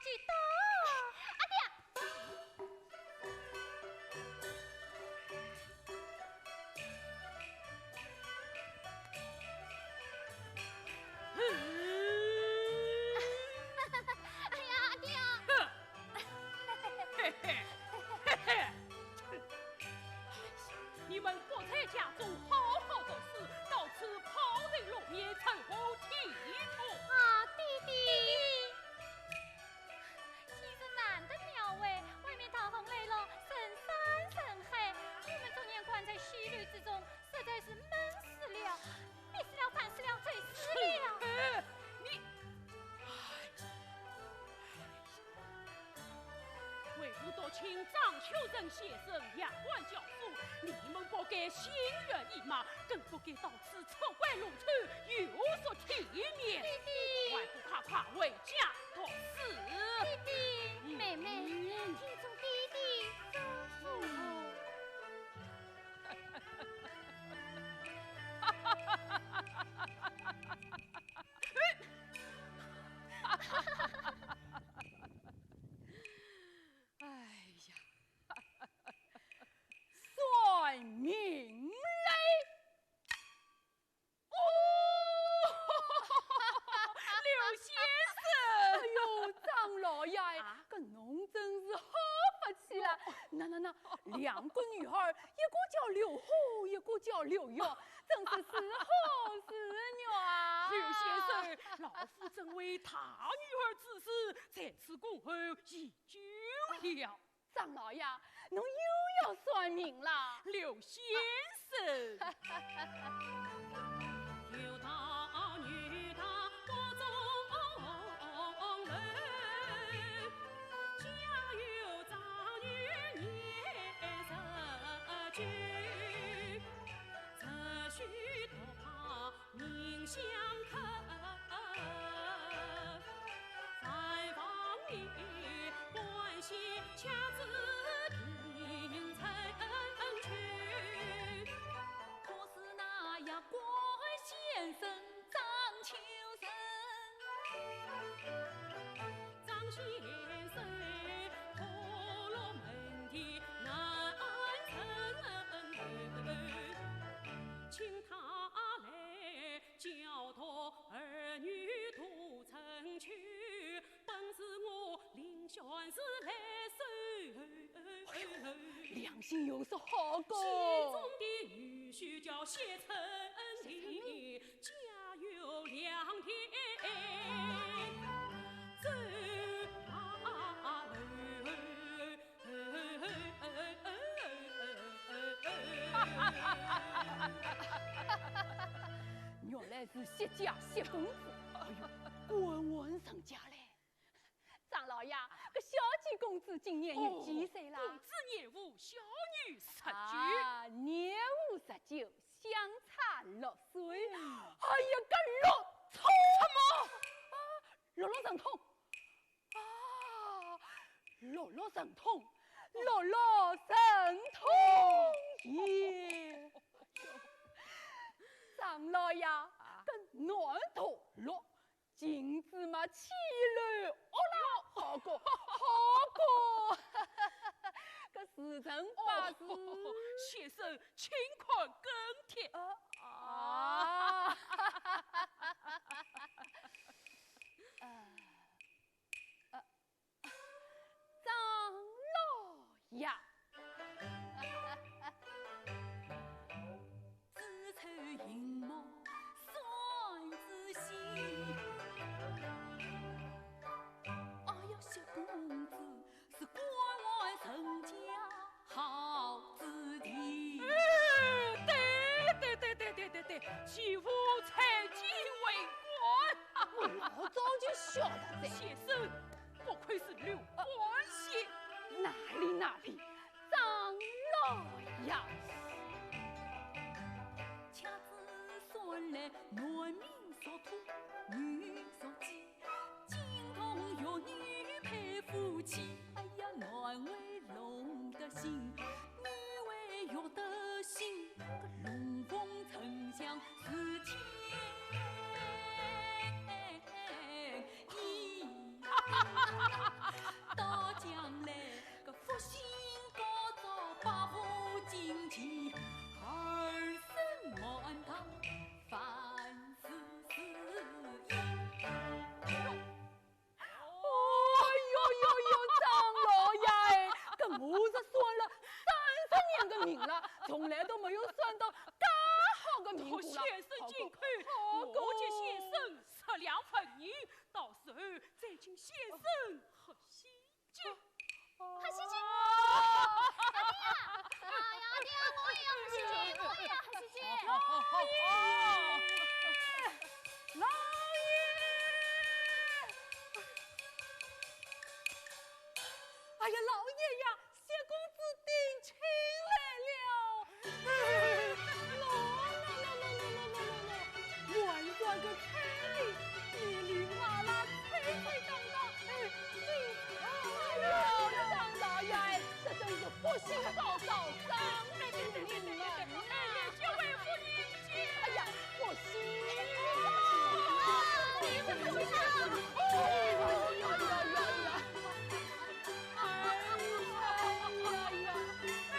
记得。阿爹。哎呀，阿爹。嘿嘿嘿嘿。你们国策家中好好做事，到此抛人露面，成何体统？啊，弟弟，其实难得鸟哎，外面桃红雷落，深山深海，你们中年关在西律之中，实在是闷死了，憋死了，烦死了，醉死了。你，为不多请张秋生先生杨官教书，你们不该心猿意马，更不该到此错怪如此，有所体面。弟弟，还不快快回家做事。弟弟，妹妹，听从弟弟吩咐。哎呀，算命嘞！哦，刘先生，哎呦，张老爷，搿侬真是好福气了。那，两个女儿，一个叫刘虎，一个叫刘玉，真是是好事啊！刘先生，老夫正为他女儿之事在此恭候已久了。张老爷，侬又要算命了。刘先生，有道女大国中人，家有长女年19，只需多怕命相克。在房里关系恰自定成全，可是那呀怪先生张秋生，张先生脱落门第难成，请他来教导儿女都成全，本是我林玄师来收。良心有所好过。其中的女婿叫谢成礼，家有2天走马楼。原来是谢家谢公子，哎呦，官文成家嘞！张老爷，搿小姐公子今年有几岁啦？公子年5，小女19。啊，年59，相差6岁。哎呀，搿6冲什么？啊，66神通啊，66神通，66神通耶！张老爷，搿南头落，金子嘛起来，哦啦，好过，搿时辰八字，先生请快跟帖。啊！张老爷，子丑寅卯算仔细，哎呀，小公子是官外成家好子弟。对，媳妇才请先生喝喜酒。喝喜酒。爹呀，我也要喝喜酒，我也要喝喜酒。老爷，老爷，哎呀，老爷呀，谢公子定亲来了！万转个彩礼，里里麻啦，脆脆当当，哎呀，张大爷，这真是不幸好早上，你们啊！这位夫人，哎呀，我心你怎么知道？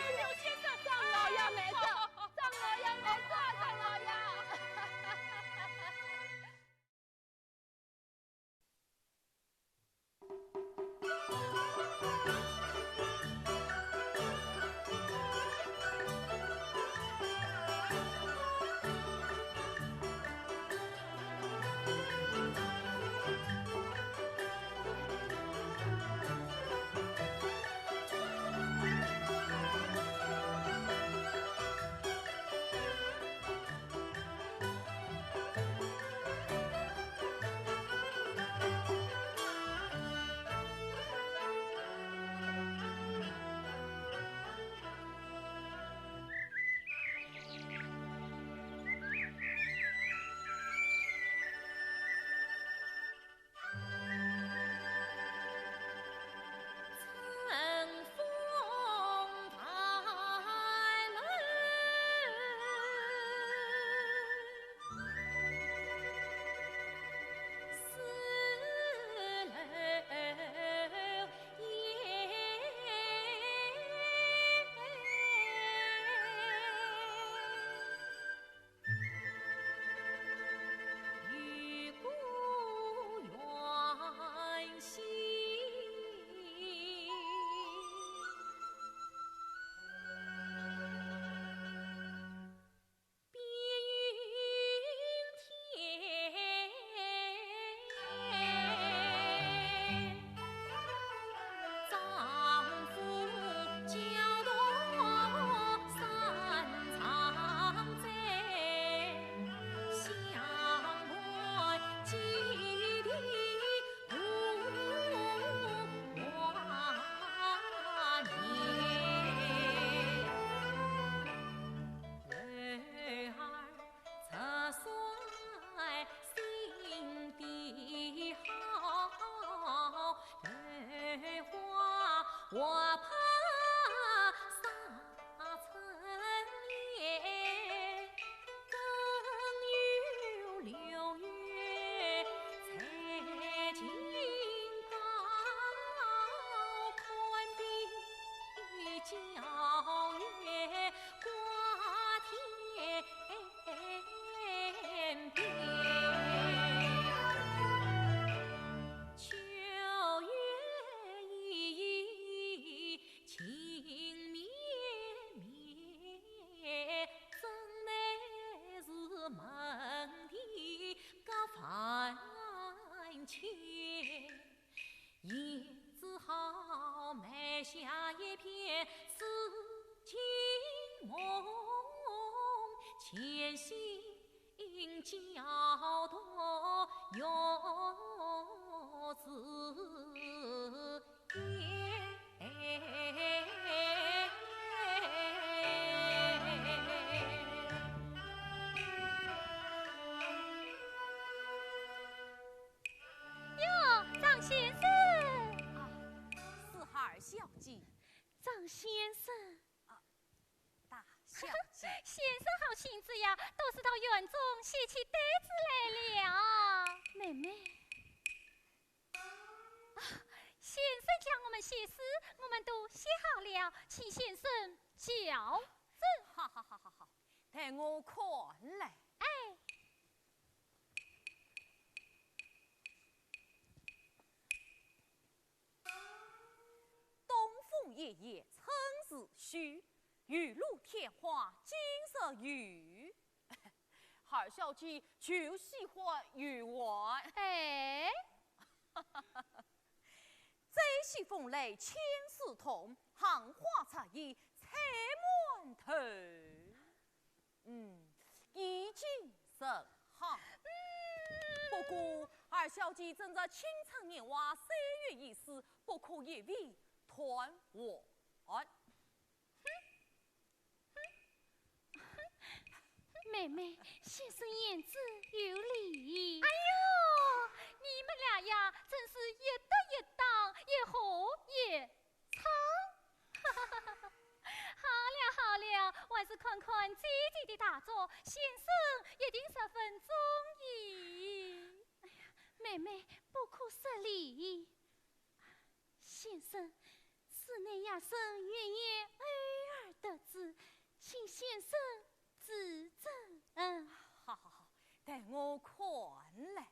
刘先生，张老爷没走，张老爷没走，张老爷。我怕沙尘烟，更有六月才进高，宽壁皎月挂天边。叶子好埋下一片诗情梦，前行交多有字张先生啊，四孩小姐，张先生大小姐，先生好性子呀，都是到园中写起单子来了。妹妹，先生叫我们写诗，我们都写好了，请先生校正。好，待我看来。哎。夜夜春时许，雨露天花金色雨。孩小姐就喜欢鱼丸。哎，西风雷，千丝痛，行花插衣采满头。已经甚好。不过二小姐正在青春年华，3月已死，不可一味团圆。妹妹，先生言之有理。哎呦，你们俩呀，真是一搭一档，一合一唱。好了，还是看看姐姐的大作，先生一定十分中意。哎呀，妹妹不可失礼。先生，室内亚生愿意偶尔得知，请先生指正。好，待我看来。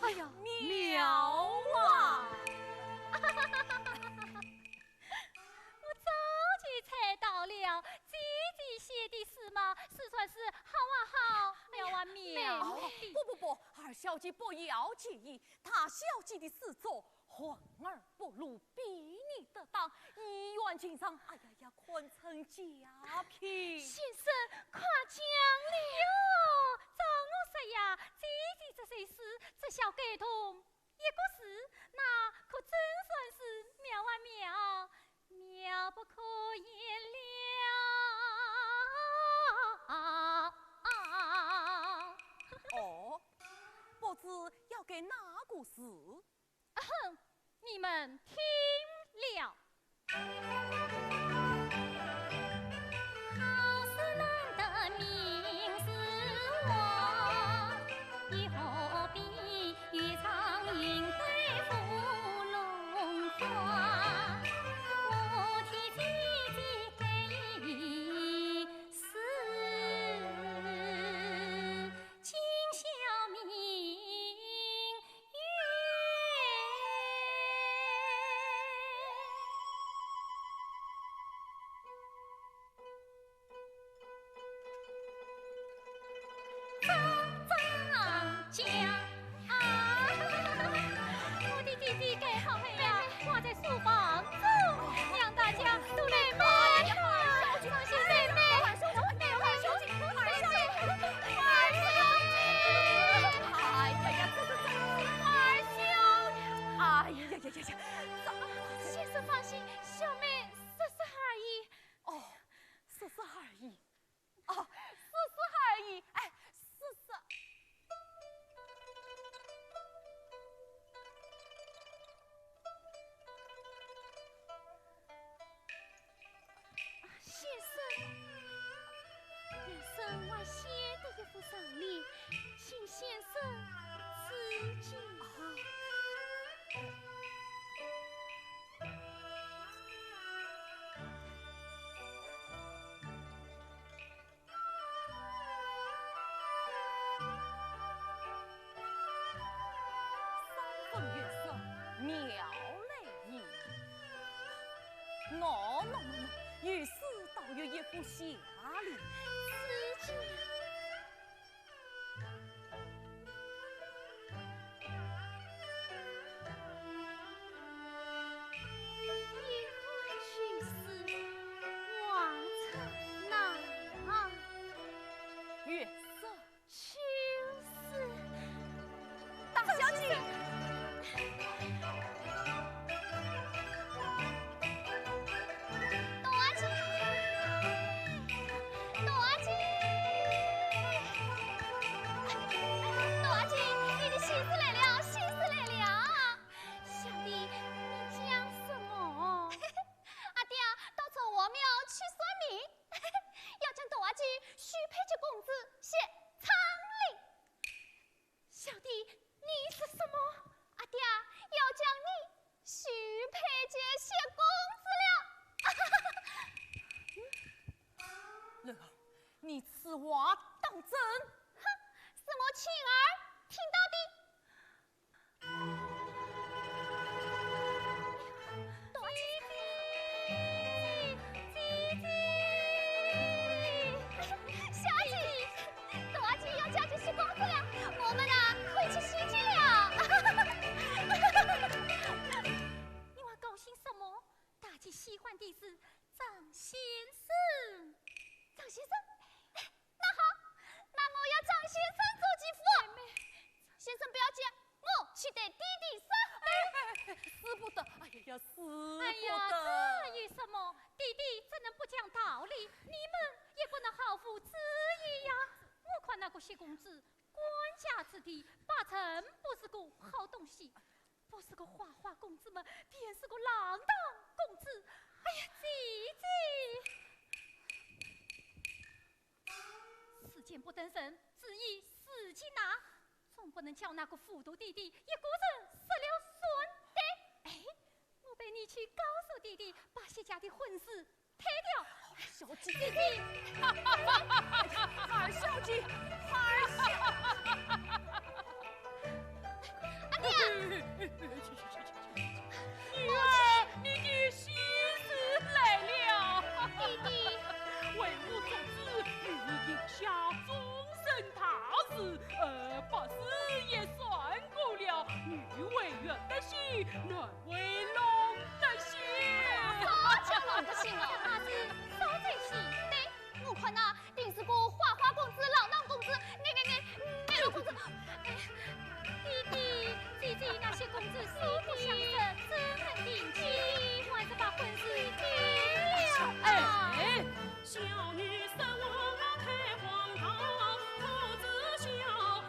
哎呀，妙啊！我早就猜到了，姐姐写的诗嘛，是算是好啊好，妙啊妙。不，二小姐不要介意，大小姐的诗作黄而不入，比你得当，一元经商，哎呀，堪称佳品。先生夸奖了哟，照我说呀，姐姐这些诗，这小改动一个诗，那可真算是妙啊妙，妙不可言了。哦，不知要给哪个诗？哼，你们听了。好事难得名是我，以后必与苍蝇对付龙华。我替姐姐给诗，今宵明月。讲啊！我的姐姐盖好黑呀，挂在书房中，让大家都来买呀！放心，妹妹，二小姐，二小姐，哎呀，先生放心，小妹试试而已。哦，试试而已。哦，试试而已。哎，试试。先生，这是我写的一副上联，请先生自己。三分月色，妙丽意。于是倒有一副下联。自己。月色，就是大小姐。多姐，此话当真？哼，是我亲儿听到的。喜欢的是张先生。张先生，那好，那我要张先生做继父。先生不要急，我去带弟弟上。使不得，哎呀，使不得。哎呀，至于什么？弟弟怎能不讲道理？你们也不能好负旨意呀。我看那个谢公子，官家子弟，八成不是个好东西。不是个花花公子们，便是个浪荡公子。哎呀，姐姐，时间不等人，只以死期拿，总不能叫那个糊涂弟弟一个人失了顺德。哎，我陪你去告诉弟弟，把谢家的婚事推掉。小姐，弟弟，二小姐，二小。阿爹。女儿，你的心思来了。弟弟，为我做主，与你赢下终身大事，把事也算过了。女为人的心，男为龙的心。啥叫龙的心哦？那是啥在心？对，我看那定是个花花公子、浪荡公子，那个公子。弟弟，那些公子素不相识，真很定情，我还是把婚事定了。哎，小女生我太荒唐，不知晓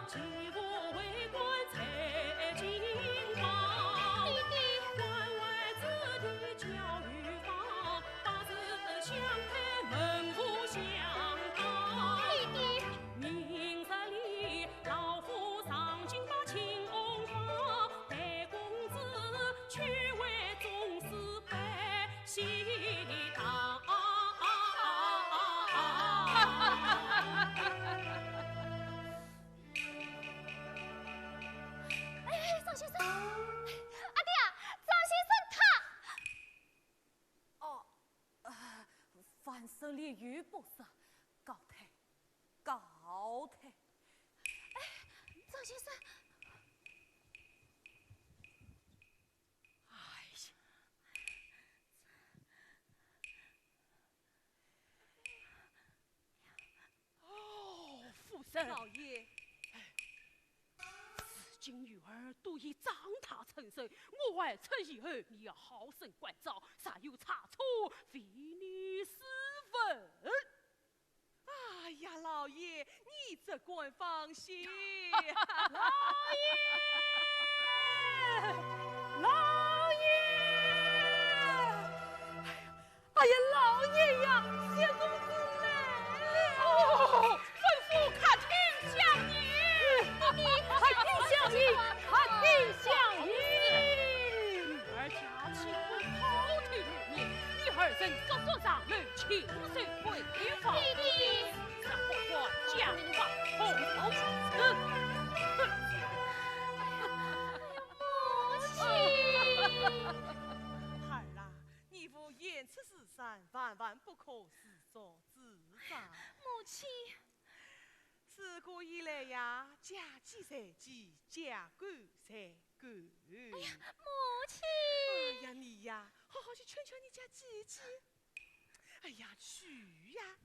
欺我为官才金房。弟弟，关外子弟教育方，八字相配门户相当。弟弟，明日里老夫上京把亲翁房，待公子去为宗师百姓当。哎，张先生，阿爹啊，张先生他。哦，范胜烈于不是高抬，高抬。张先生，哎呀，哦，父神，老爷，此今女儿都已长大成身，我外出以后，你要好生关照，啥有差错，非你是分。哎呀，老爷，你只管放心。老爷，老爷！哎呀，老爷呀，谢公子来。哦，吩咐客厅相迎。客厅相迎，客厅相迎。女儿家亲不好听入面，你二人速速上门请随回房。弟弟，让我管讲话，红头子。母亲。孩儿啊，你父言出是善，万万不可自作自伤。母亲，自古以来呀，家己在己，家管在管。母亲。哎呀，你呀，好好去劝劝你家姐姐。哎呀，去呀，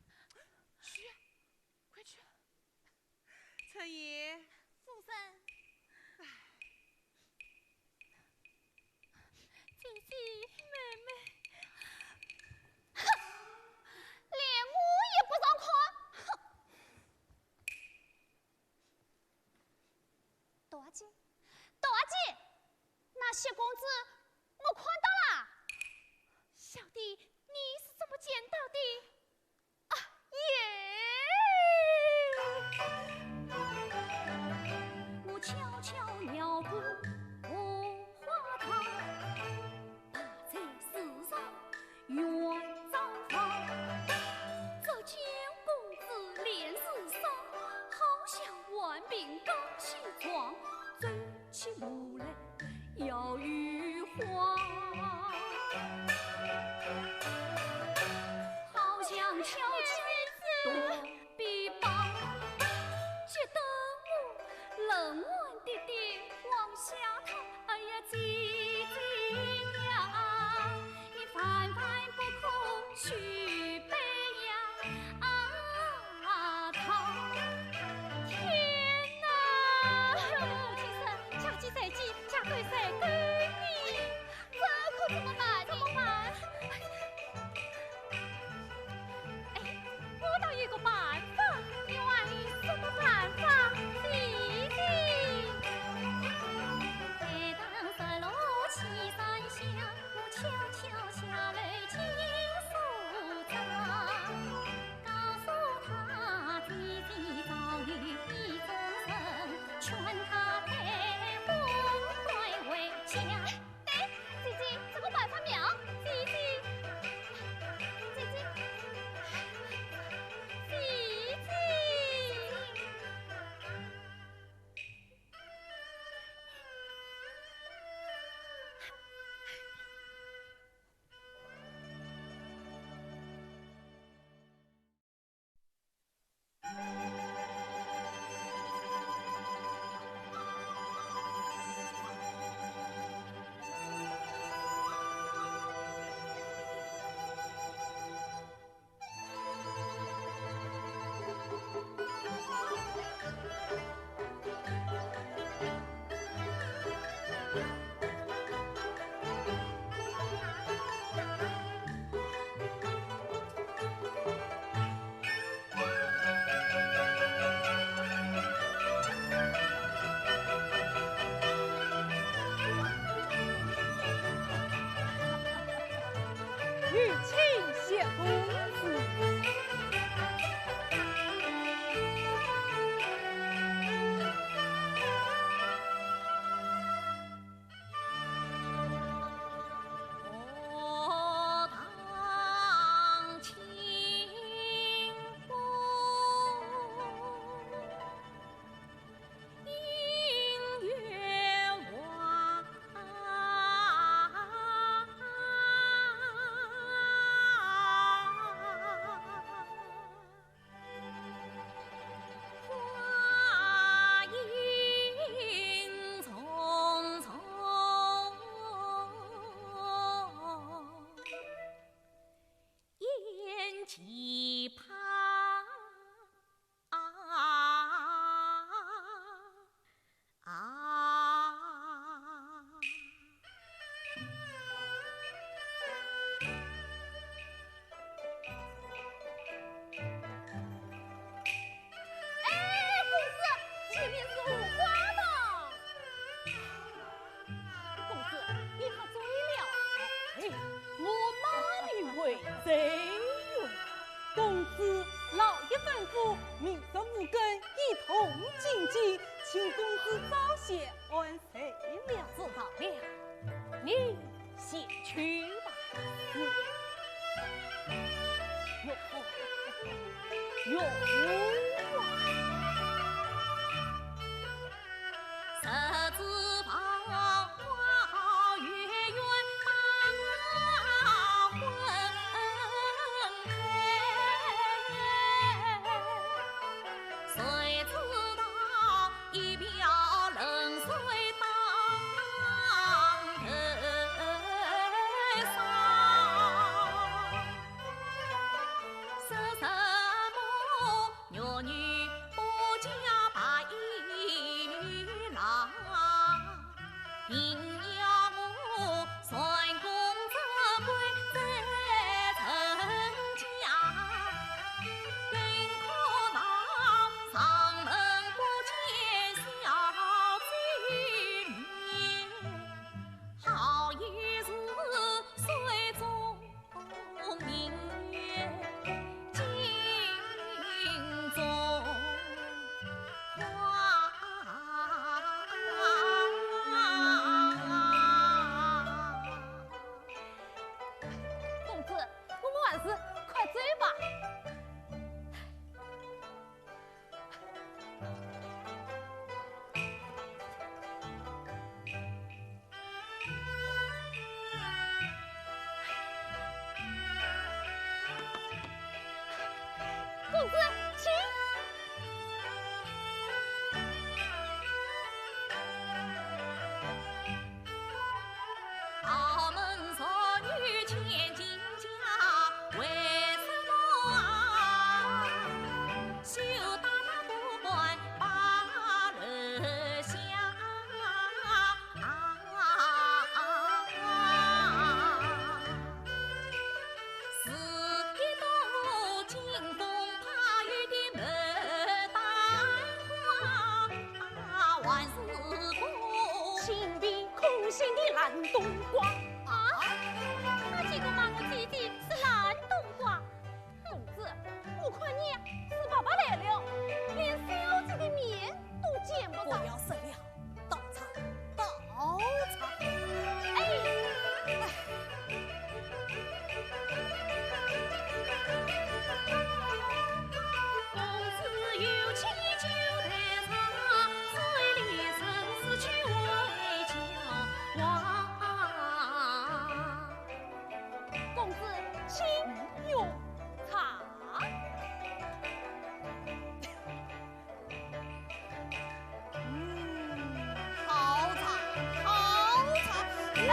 去呀，快去！陈爷，父神，姐姐妹妹，哼，连我也不让看，哼！多少姐，那谢公子我看到啦，小弟你是怎么见到的？啊，我悄悄绕过荷花塘，把在与卿谢公子。贼勇，公子老爷吩咐，明日五更一同进京，请公子早些安睡了。知道了，你先去吧。哟，十指芳华月圆大婚配，谁知道一瓢冷水当头上，说什么弱女不嫁白衣郎，定要我算公这归在陈家，更可恼上门不见小闺女，好一日水中明月，镜中花。公子，我们完事快追吧。公子，请。豪门少女千金家，为什么啊？羞答答不管把人想。是一朵惊风怕雨的牡丹花，万事多情比空心的烂冬瓜。那几个骂我姐姐是烂冬瓜，公子，我看你是爸爸来了，连小姐的面都见不上。不要食了，倒茶，倒茶。公子有请就得茶，水里生死去为交往。公子请用茶。好茶，好茶。来，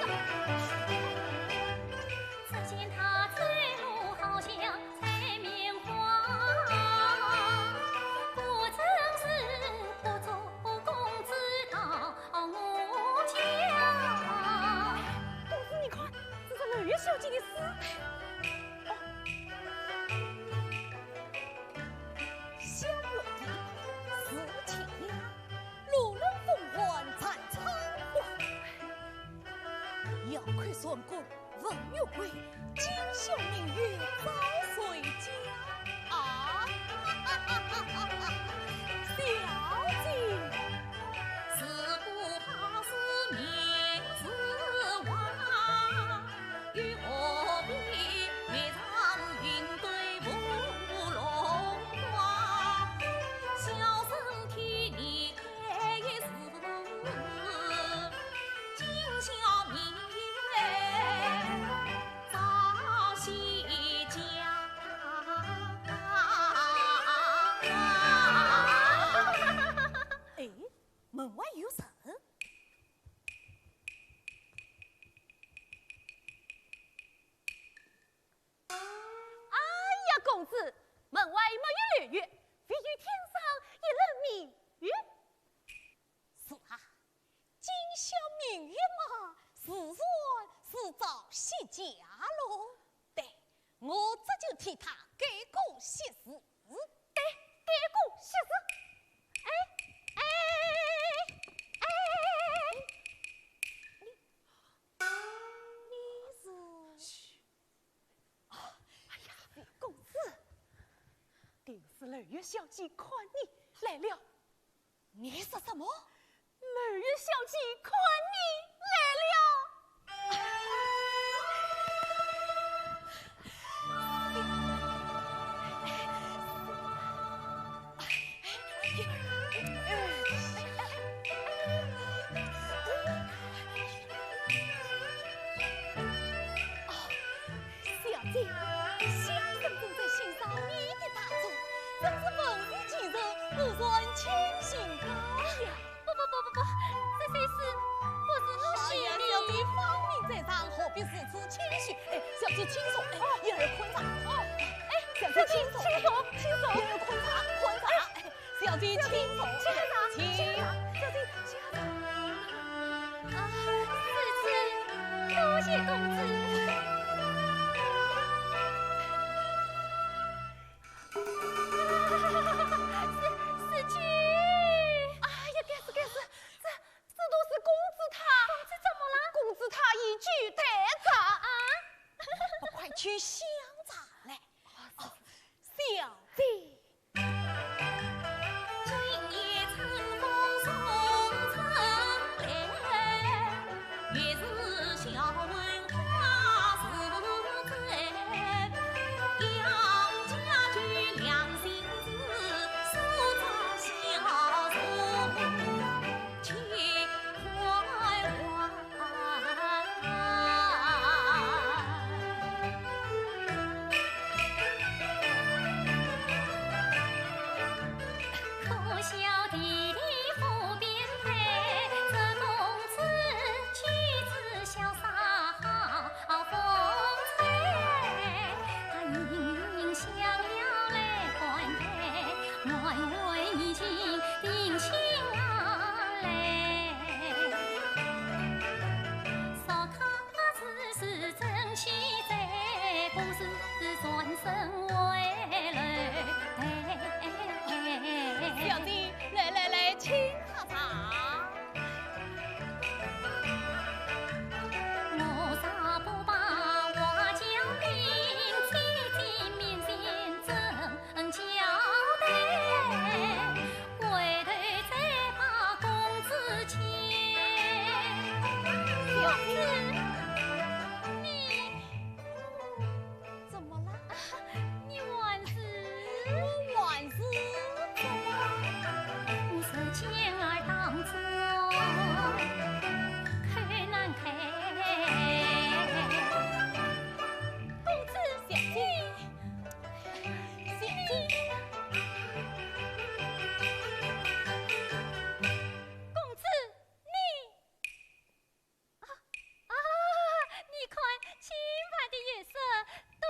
公子。只见他醉路好像采棉花，不曾是不做公子到我家。公子，你看，这是二月小姐的诗。小月地思情呀，路人凤凰残苍花。要亏算过文玉贵，今宵明月早睡觉啊！小姐，是不怕是面子娃，又何必越唱云对舞龙花？小生替你开示，今宵明月早些家。哎，门外有人。哎呀，公子，门外没有月月，非与天上一轮明月。是啊，今宵明月嘛，自然是早些家喽。对，我这就替他改过些事。对，改过些事。哎哎哎，你是？哎呀，公子，定是二月小姐看你来了。你说什么？二月小姐看你来了。小姐，先生正在欣赏你的大作，真是文艺精神，不算清新高雅。不，这些事不是我哎呀，小姐方明在上，何必如此谦虚？哎，小姐请坐，哎，一会儿困茶。哎，小姐请坐，一会儿困茶。哎，小姐请坐，请。小姐，多谢公子。是去。哎呀，该死，这都是公子他。公子怎么了？公子他一举得茶啊！快去香茶来。小姐。今夜春风送春来，月是小文花似在，杨家驹两心子，素着笑容情怀怀。可笑弟弟湖边陪，这公子妻子潇洒好风采。他盈盈相邀来欢配，外围已经定亲来。少看此事真气在，不是转身为泪。小弟，来，请喝茶。我咋不把我将兵妻子面前真交代？回头再把公子牵。小子，你怎么了？你万事万事怎么？你是见儿当作开难开。公子小姐，公子你你看轻盘的月色多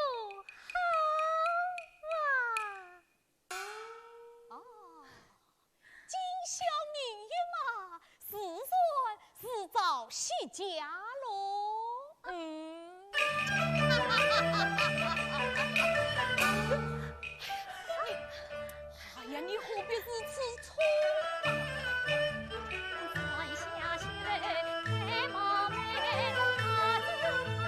好啊！哦，今宵明月嘛，自算是早些家喽。哎呀，你何必是吃醋嘛？晚霞雪开茂美，大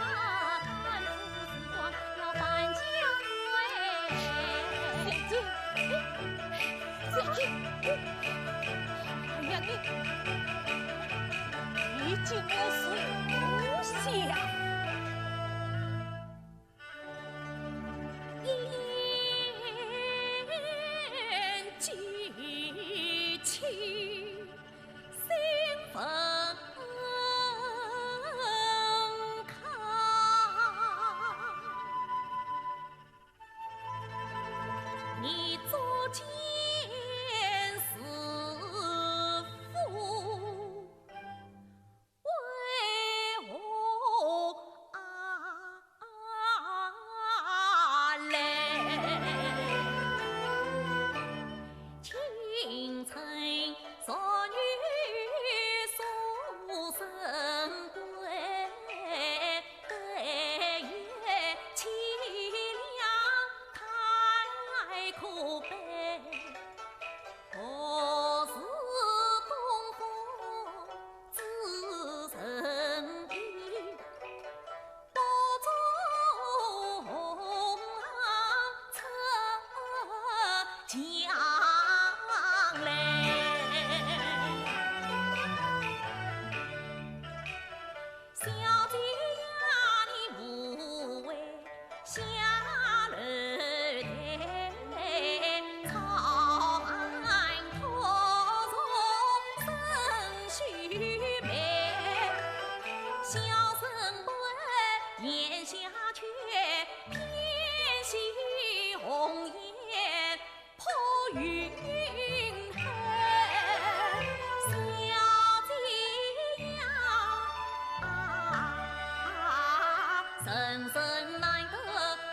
生生难得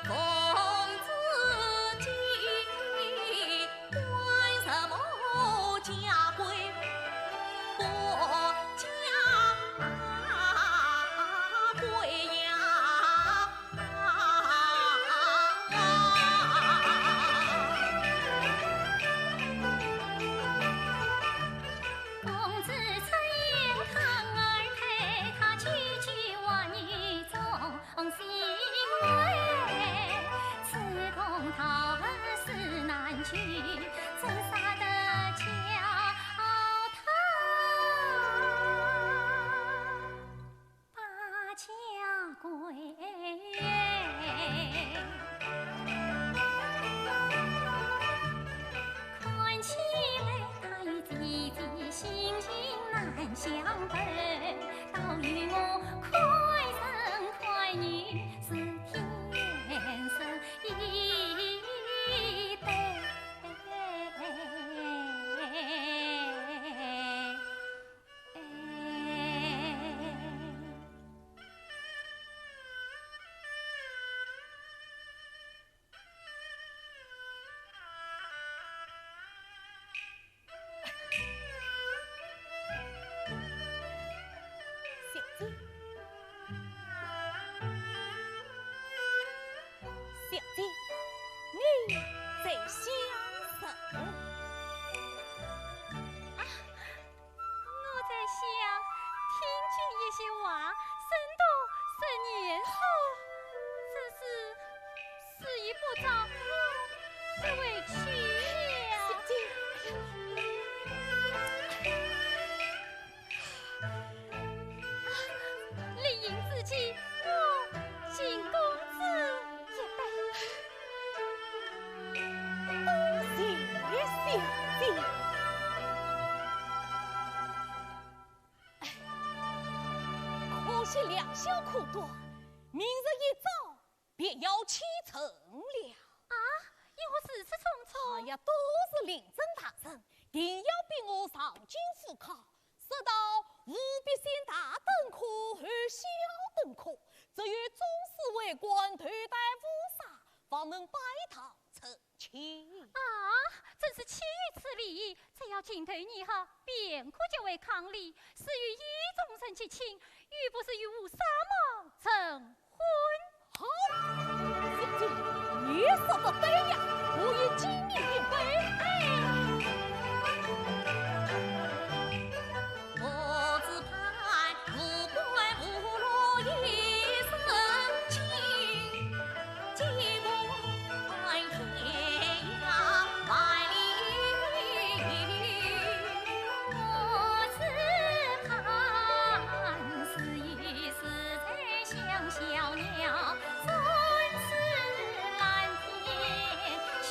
奉旨记，管什么家规国家规呀？公子出言康儿陪他句句话语中心味，此公桃是难娶，怎杀得叫他把家归？看起来他与自己心情难相配，倒与我快生快育是天生一对。小姐，你在想什么？我在想，听君一些话，深度是年数，只是事已不早，只为去了。理应自己，我敬公子一杯。谢小姐。可惜两小苦短，明日一早便要启程了。啊，因我事事匆匆。哎呀，都是临阵大人，定要逼我上京赴考，说到务必先大等科后小等科，只有宗师为官头戴乌纱，方能拜堂成亲。啊，真是奇遇此理！只要进头你好，便可结为伉俪，是与一众生结亲，欲不是与乌纱帽成婚。好，小姐，你说的对呀，我已敬你一杯。我只盼富贵无落一身轻，寂寞天涯万里。我只盼是一时才像小鸟，振翅蓝天去。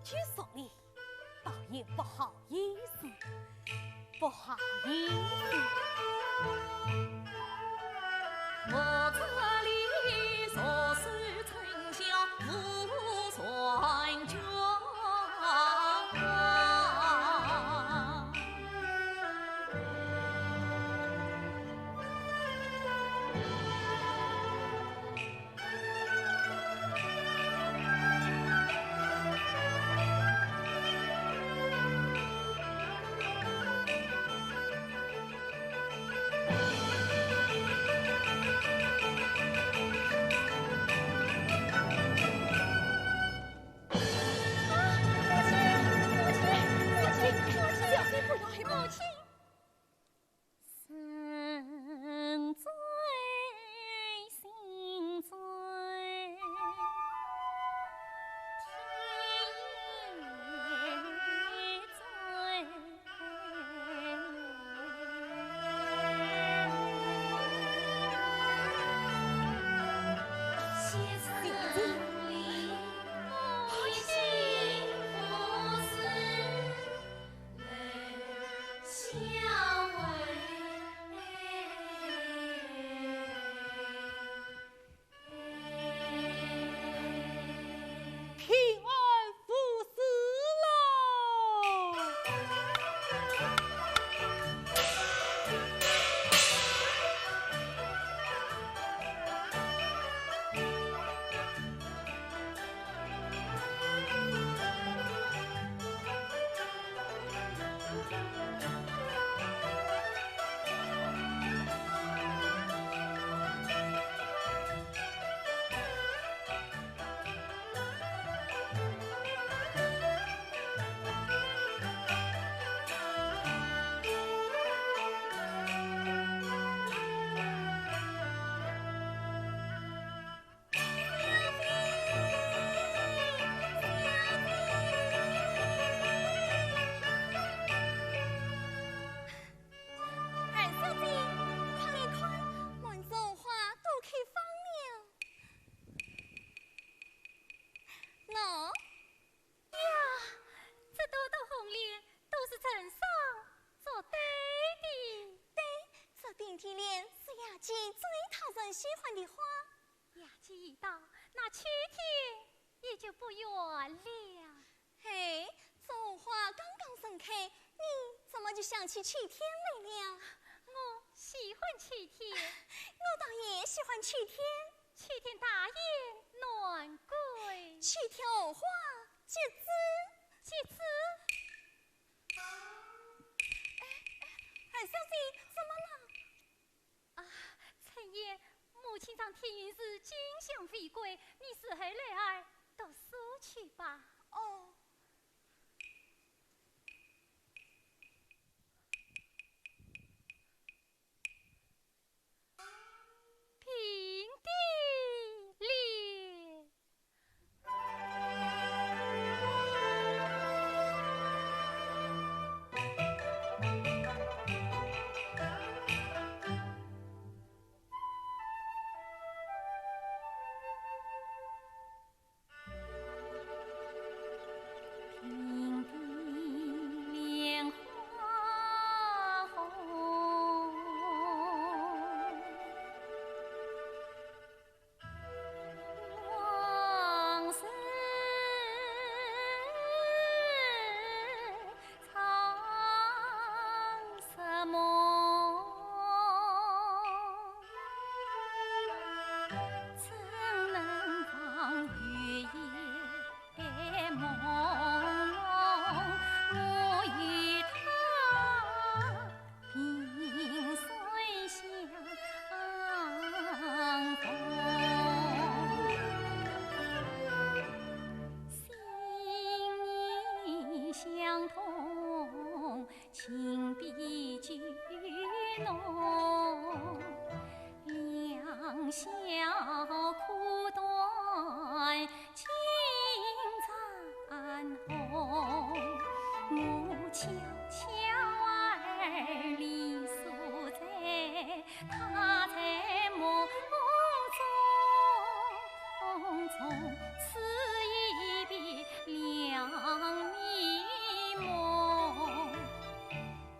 去送礼，倒也不好意思，不好意思。我这里所属春宵无算卷。就不远了。嘿，昨花刚刚盛开，你怎么就想起秋天来了？我喜欢秋天，我倒也喜欢秋天。秋天大雁暖归，秋天荷花结籽，结籽。二小姐怎么了？啊，陈爷，母亲上天云寺经香回归，你是后来儿读书去吧。哦。平地裂。平地莲花红，往事藏什梦？怎能放月夜朦胧？我与他萍水相逢，心意相通，情比菊浓。两小苦短，情残红。我悄悄儿里宿在他在梦中，从此一别两迷蒙。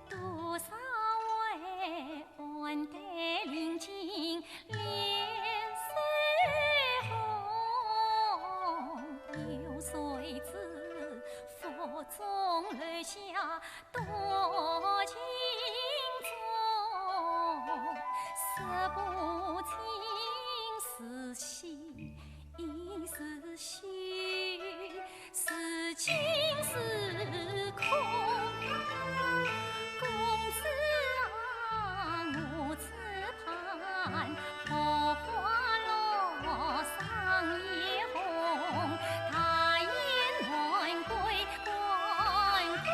多少位安待临近脸色红，有谁知腹中留下多情踪？识不清是喜亦是虚，是情是空。公子啊，我只盼荷花落上叶红，他言暖归关公。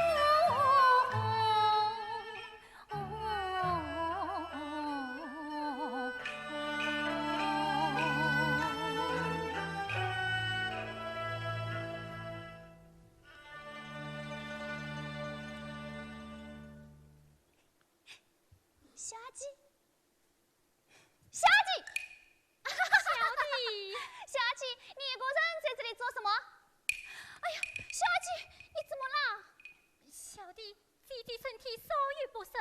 小姐，小弟，小姐，你一个人在这里做什么？哎呀，小姐，你怎么了？小弟弟弟身体稍有不适，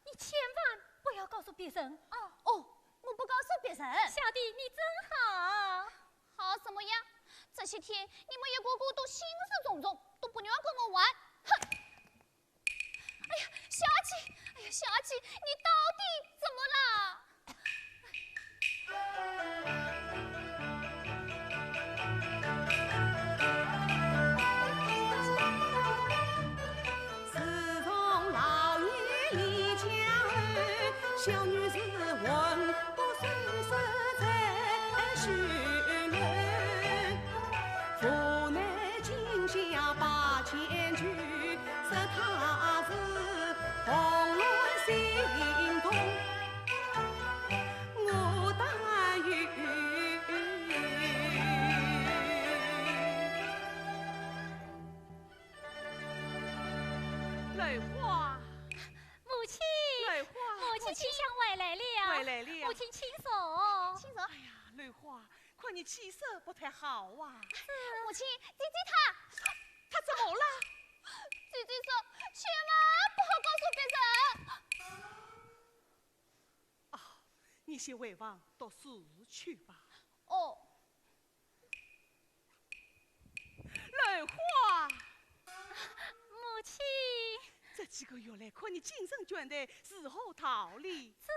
你千万不要告诉别人。哦，我不告诉别人。小弟你真好。好什么呀？这些天你们一个个都心事重重，都不愿跟我玩。哼！哎呀，小姐，哎呀，小姐，你到底怎么了？自从老爷离家儿，小女子魂不守舍在许门，府内进下8000句，说他是红鸾心动，我但愿泪花，母亲，泪花，母亲气象回来了。回来了母亲请坐。亲手，哎呀，泪花，看你气色不太好啊！母亲，姐姐她，他怎么了？姐姐说千万不好告诉别人。哦，你先回房读书去吧。哦。可要来看你精神倦怠，是何道理？这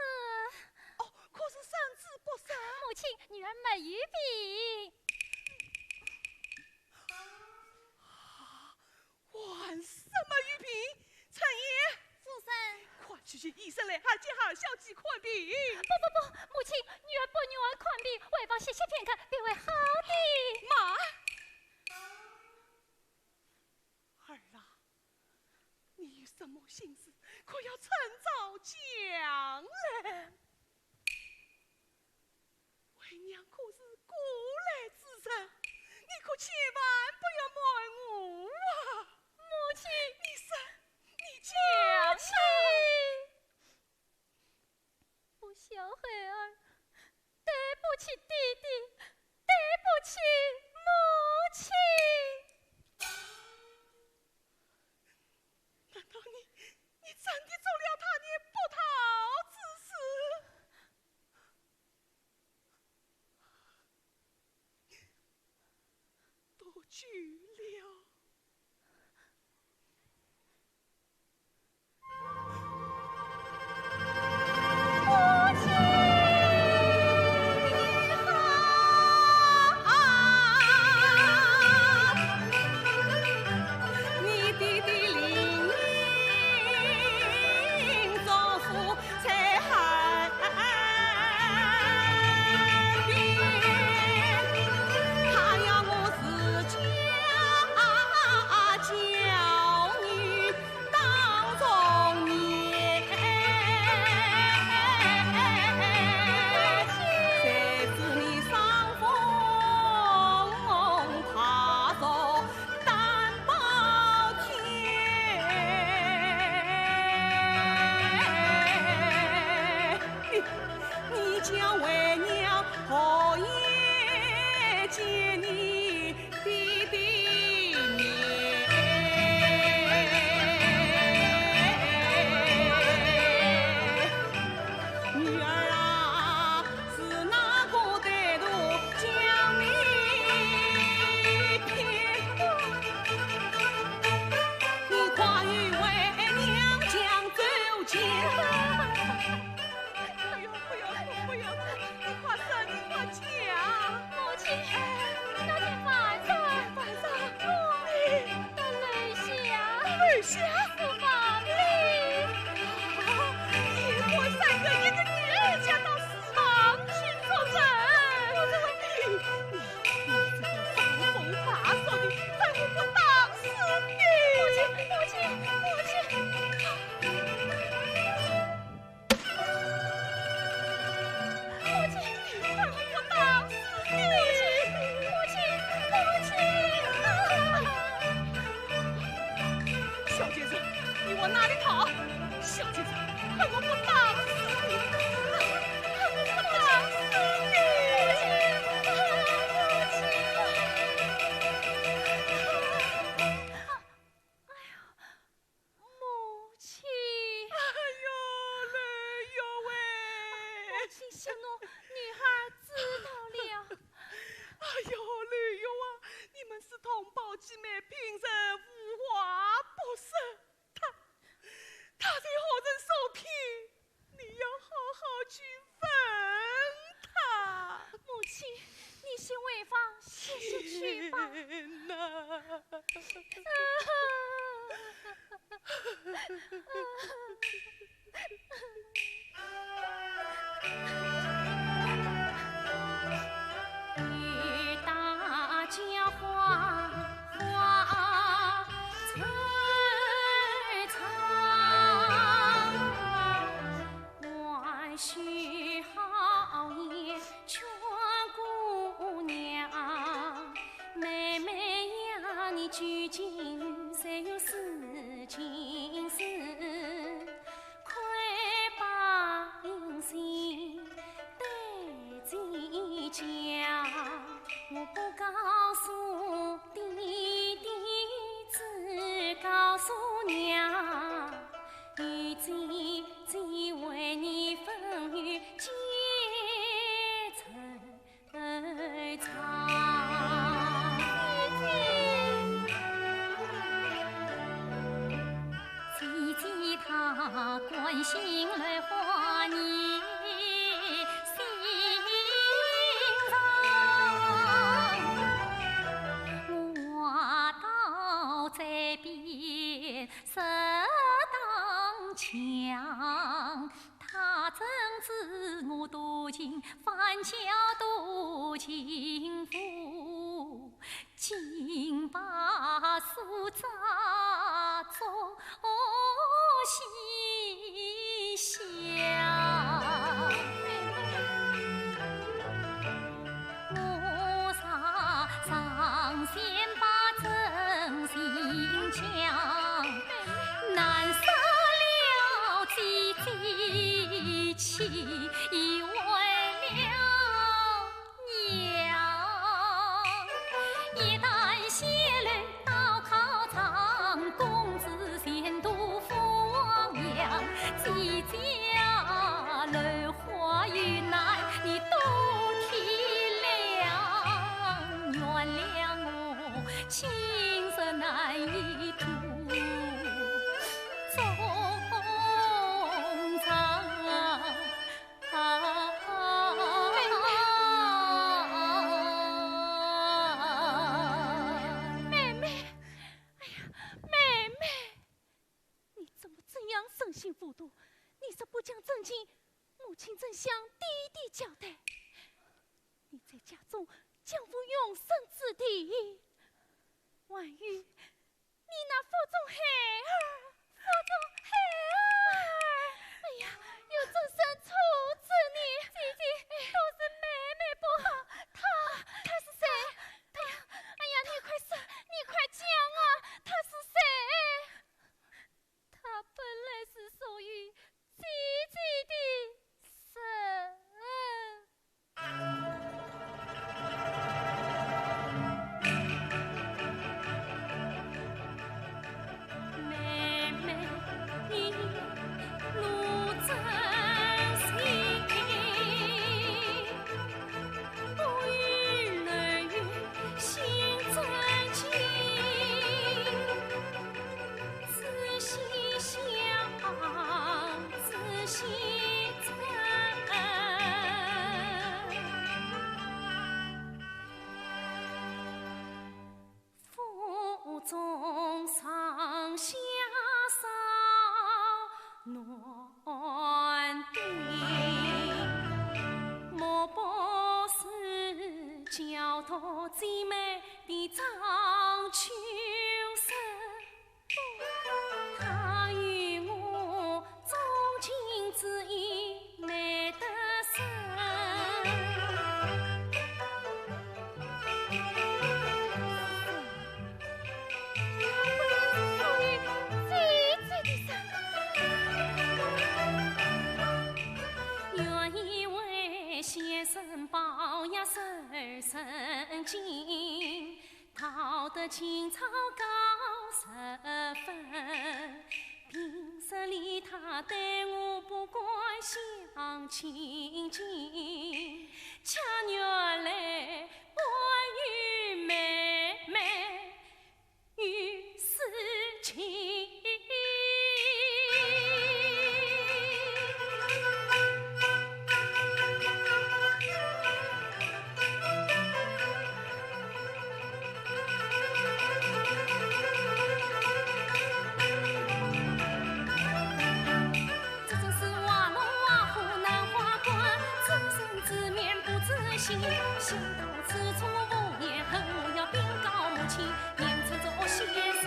哦，可是生子不生。母亲，女儿没有病。还什么玉萍？陈爷，夫人，快去医生来，还叫二小姐看病。不，母亲，女儿不女儿看病，为房歇息片刻，便会好的。妈，儿啊，你有什么心思？可要趁早讲来。为娘可是古来之人，你可千万不要瞒我啊！母亲，你讲母亲，我小孩儿，对不起弟弟，对不起母亲。难道你真的做了他的不讨之事？多去了。你弟弟领英丈夫才寒冰，他要我自家教女当中年，才知你伤风怕着担保天，你将为娘何也见你弟弟面？女儿啊，是哪个歹徒将你骗？你快与为娘将走前。不要，你快说，你快讲。母亲，那天晚上，我的泪下是亡灵。你我三个一个女儿嫁到死亡去作证。你这个伤风发烧的，怎么不当死的？母亲，小先生，你往哪里跑？小先生，看我不打死你！不打死母亲，哎呦嘞呦喂！母亲息怒，女孩知道了。哎呦嘞呦啊！你们是同胞姐妹，平生无话不说。他在何人受骗？你要好好去问他。母亲，你先为房歇息去吧。天哪！与大家话话吹长，万须好言劝姑娘，妹妹呀，你究竟谁有事情事？快把音信对姐讲，我不告诉弟弟，只告诉娘，与姐为你风雨结成长。姐姐心事难以吐。身心糊涂，你是不讲正经，母亲正向弟弟交代。你在家中将负永生之地，万一你那腹中孩儿，哎呀，又终身处置你，姐姐都是妹妹不好，他是谁？哎呀，你快讲啊，他是谁？他本来是属于姐姐的神。妹妹，你路真心，不与人语，心真情。仔细想，仔细猜。腹中上下少暖定，莫不是教导姐妹的张秋生。他与我衷情之意难得深。先生保养十神经，讨得情操高十分。平日里他对我不管相亲近，恰原来我与妹妹有私情。想到此处无言，恨我要禀告母亲，念出这先生。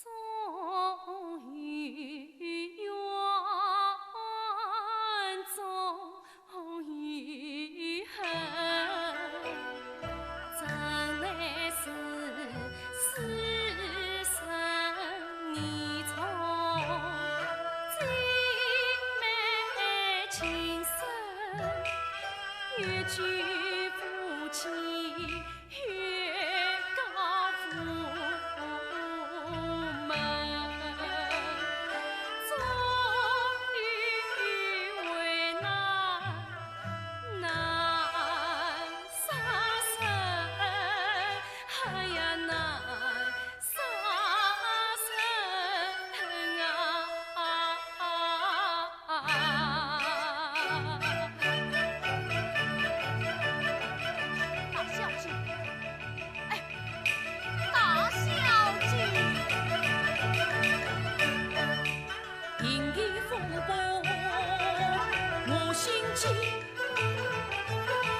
终于缘，终于恨，真乃是越举夫妻越高夫门，终于为难杀生，哎呀难杀生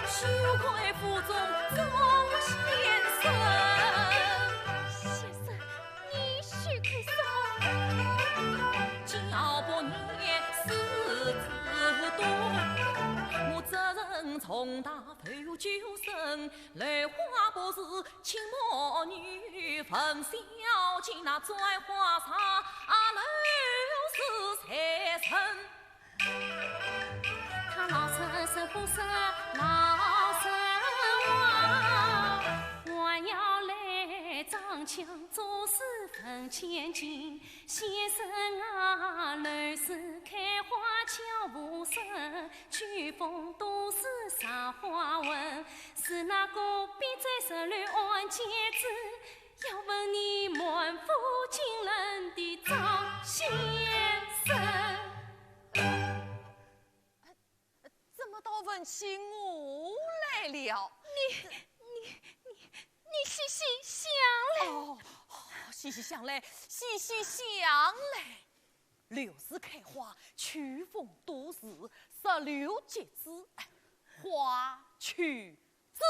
羞愧腹中总先生，先生，你许愧什么？教不念识字多，我责任重大，非有救生。泪花不是亲母女，分小情那摘花茶，留是财神。他老身是不是老身话，还要来张强做事分千金，先生啊，楼市开花悄无声，秋风都是赏花纹。是那个边在十里岸剪子，要问你满腹惊人的张先生。怎么到问起我来了？你细细想嘞。哦，细细想嘞，细细想嘞。柳枝开花，秋风多事，16节子，花去枝。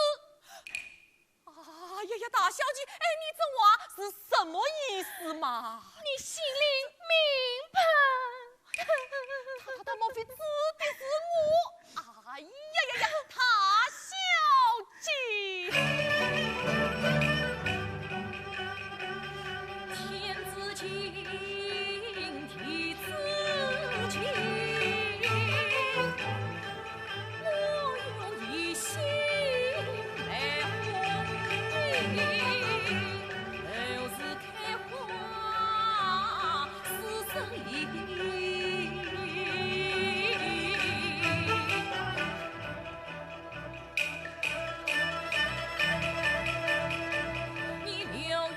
哎呀，大小姐，哎，你这话是什么意思嘛？你心里明白？他莫非指的是我？哎呀，大小姐。天之清，地之清，我用一心来回，柳枝开花是生意。你6月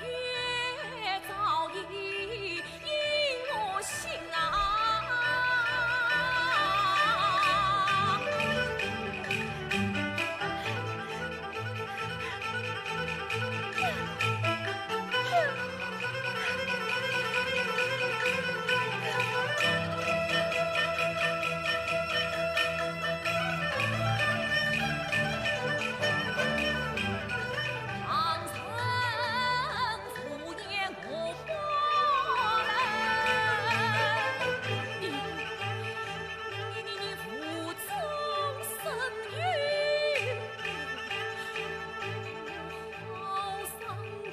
早已引我心啊，长城敷衍我花人，你负重生育，好伤情。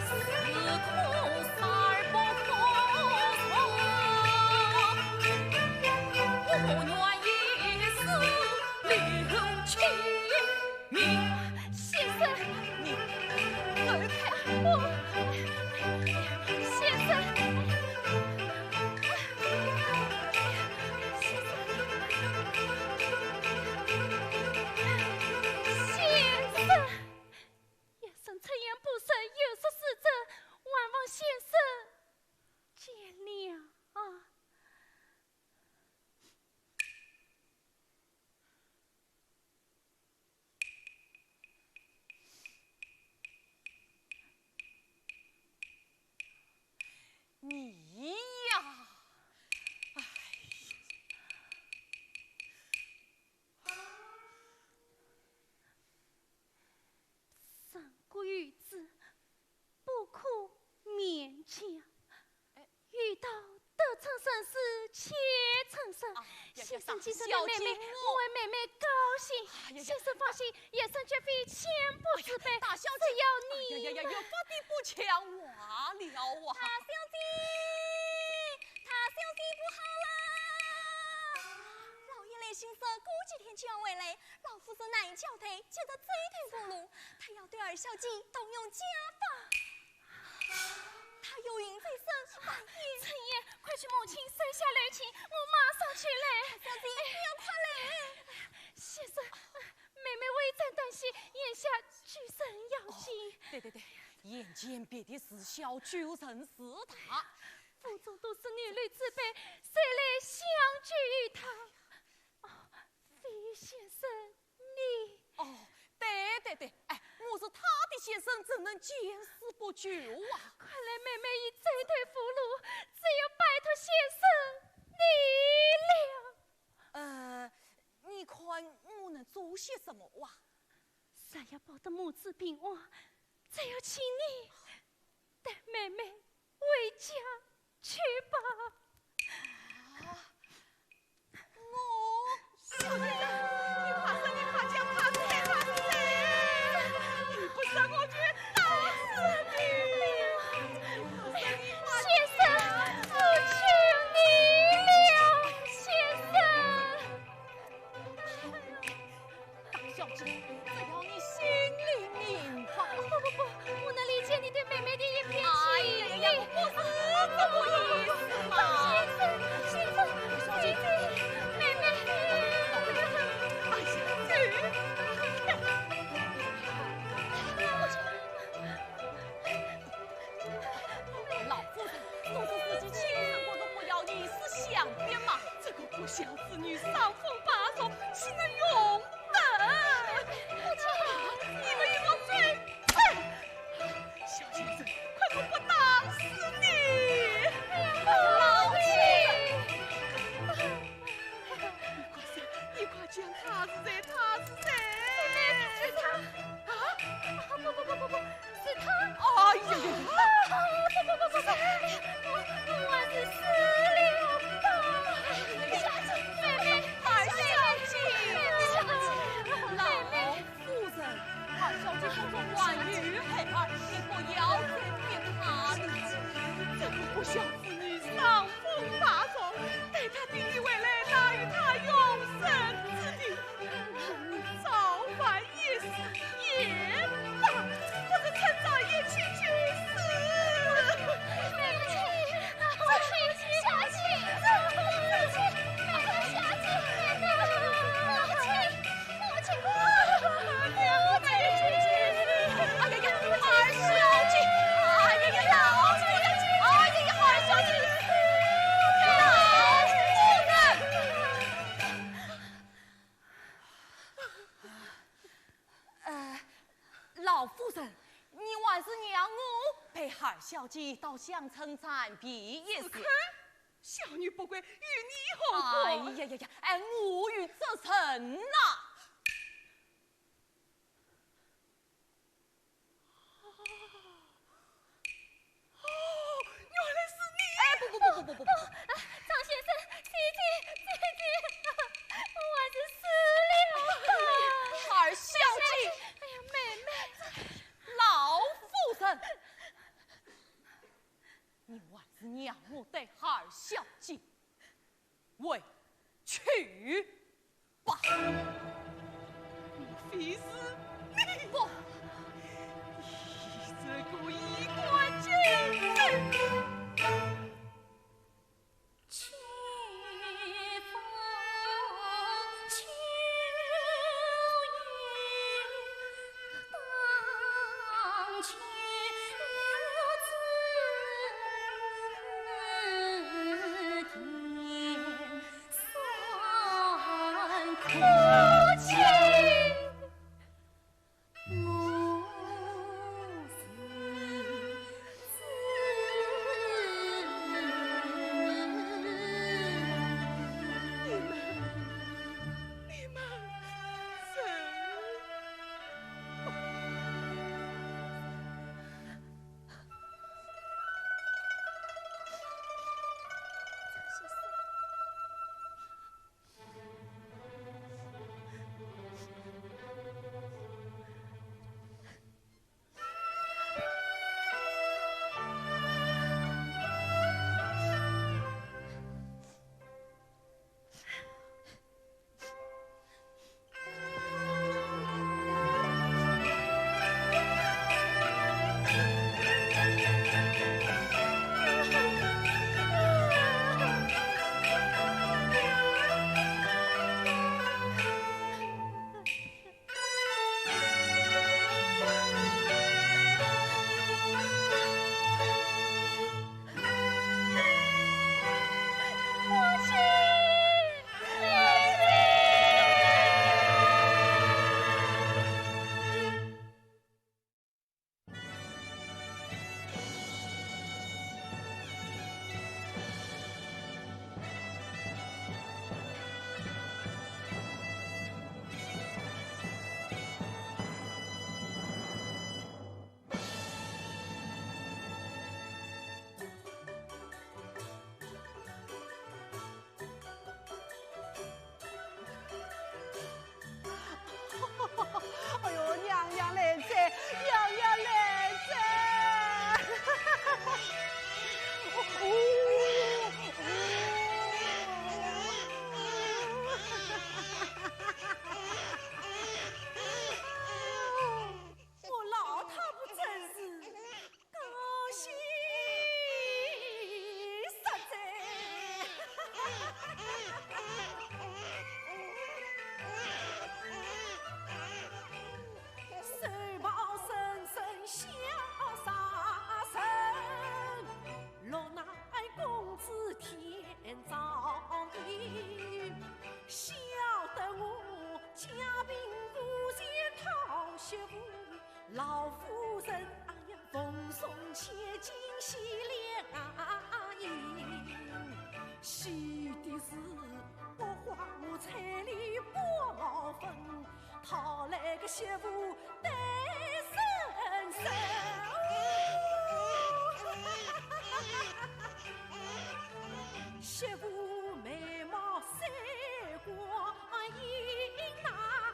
是空三儿不空错，我愿一世留情命。先生，你走开！我先生，先生，一生出言不慎，有失失责，万望先生见谅啊！你呀，三个玉字，不可勉强。遇到得逞生事，且成生。先生今生的妹妹，我为妹妹高兴。先生放心，叶生绝非千不自卑。大小姐，只要你有法的不强话了啊！大小姐不好啦！老爷来行事，过几天就要回来。老夫子难以交代，急得追腿不路。他要对二小姐动用家法。他有孕在身，半夜。陈爷，快去母亲收下雷琴，我马上去来。小姐，不要快来。先生，妹妹为战担心，眼下举身要紧。对，眼见别的事小，救人是他。府中都是女女之辈，谁来相聚于他？费先生，你对，哎，我是他的先生，怎能见死不救啊？看来妹妹已追腿俘虏，只有拜托先生你了。你看我能做些什么哇？三要保得母子平安，只有请你带妹妹回家去吧。小姐，你怕死，你怕将，怕死嘞，怕死嘞！你不杀我，就打死你！先生，我求你了，先这种关于孩儿，你不要再别他了。这个不孝子女丧风大作，待他定义为来拿与他永生之地。早晚也是也罢，我这村长也去去死。老夫人，你还是让我陪孩儿小姐到乡村参毕业时。小女不归，与你何关？哎呀呀呀！哎，我与则成呐。原来是你！哎，不！张先生，姐姐，我还是死了。孩儿小姐，哎呀，妹妹，老夫人，你还是让我对孩儿小姐委屈吧。非是你不，你这个衣冠奸臣！去风秋雨，当前自天算苦情。哎呦，娘娘来哉，娘娘来哉！我老太不真是高兴实在。手抱深深笑杀神，老乃公子天造地，晓得我家贫无钱讨媳妇，老夫人哎呀奉送千金喜联姻，喜的是我花我彩礼8分，讨来个媳妇得伸手。媳妇眉毛3刮银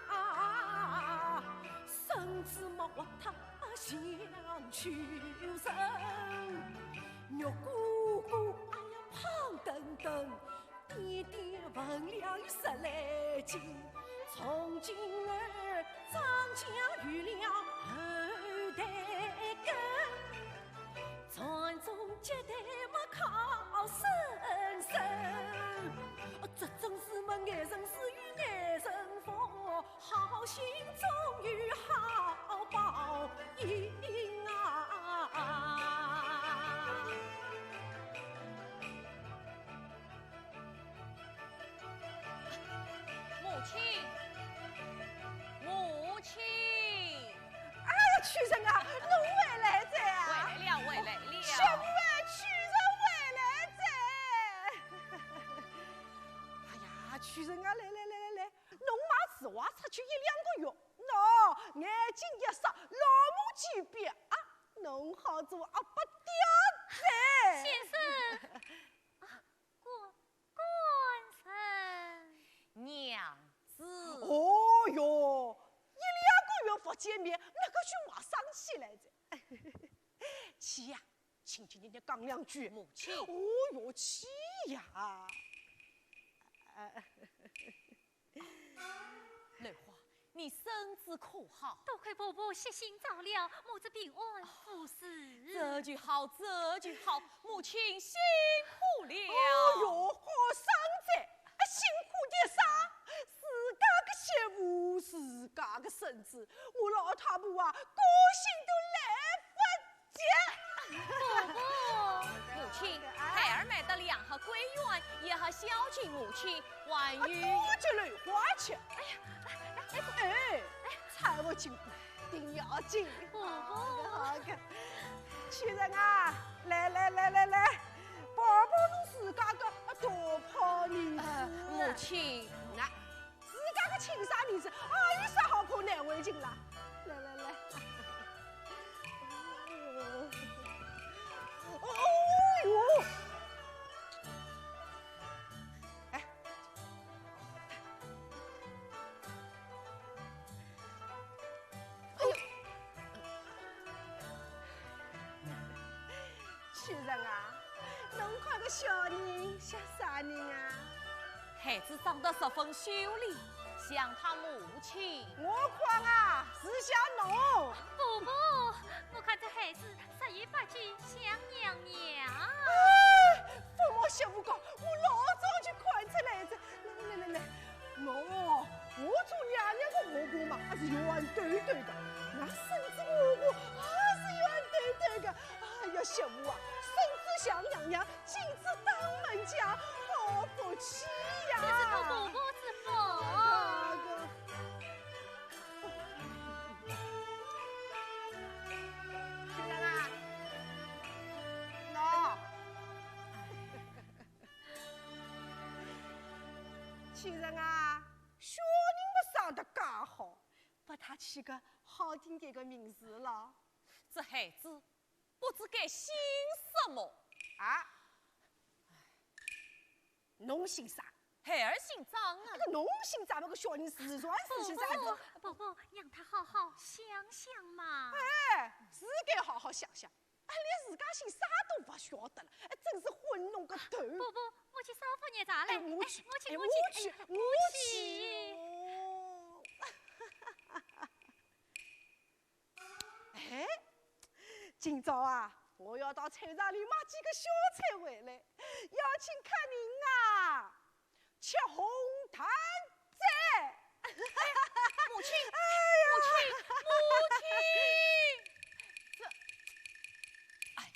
啊，身此莫和他相求生。玉姑姑哎呀胖墩墩，点点分量有10来斤。从今儿张家有了后代根，传宗接代莫靠生身。这真是么爱人是与爱人逢，好心终有好报应啊！母亲，母亲，哎呀，屈人啊，侬回来哉啊！回来了，回来了。小妹啊，屈人回来哉！哎呀，屈人啊，来，侬买纸娃出去1、2个月，喏，眼睛一眨，老母鸡变啊，侬好做阿不掉哉！先生，官人，娘子，哦哟，1、2个月不见面，那个句话生起来着。去呀，亲亲热热讲2句。母亲，哦哟，去呀！兰花，你身子可好？多亏伯伯悉心照料，母子平安无事。这就好，这就好，母亲辛苦了。哦哟，好生哉！辛苦点啥？自家的媳妇，自家的孙子，我老太婆啊，高兴都来不及。伯伯，母亲，孩儿买的2盒桂圆，一盒孝敬母亲，还有多着兰花吃。哎，财务进步定要紧。伯伯，好个，屈人啊，来，宝宝侬自家的多泡面子。母亲。那自家的亲生儿子，有啥好怕难为情啦？来，哦哟，哎，屈人啊，侬看个小人像啥人啊？孩子长得十分秀丽，像他母亲。我看啊，是像侬。伯伯，我看这孩子10有8斤像娘娘。父母媳妇讲，我老早就看出来着。来，我做娘娘的婆婆嘛，还是圆对对的。那孙子婆婆还是圆对对的。哎呀，媳妇啊，孙子像娘娘，金子当门将，好福气呀！这是托伯伯之福。屈人啊，喏，屈人啊，小人们生得介好，把他起个好听点的名字了。这孩子不知该姓什么啊？侬姓啥？孩儿姓张啊。那个侬姓张，那个小人自传事情啥子？伯伯，让他好好想想嘛。哎，是该好好想想。哎，连自家姓啥都不晓得了，哎，真是昏弄个头。伯伯，我去烧饭热茶来。我去。哎，今朝啊，我要到菜场里买几个小菜回来，邀请客人啊吃红糖斋。母亲，哎呀，母亲，这，哎呀，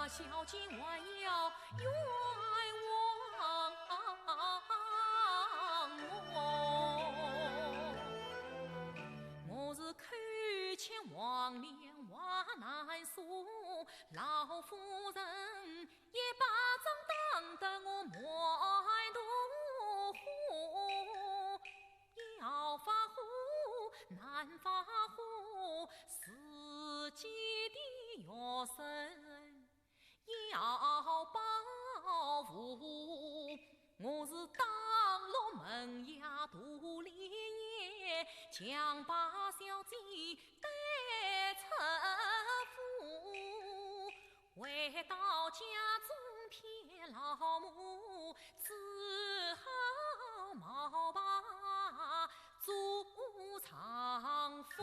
大小姐还要冤枉我是看见黄连话难说，老夫人一巴掌打得我满肚火，要发火难发火，自己的药神要保护。我是当落门牙独立业，强把小姐带出府，回到家中添老母，只好冒把做丈夫。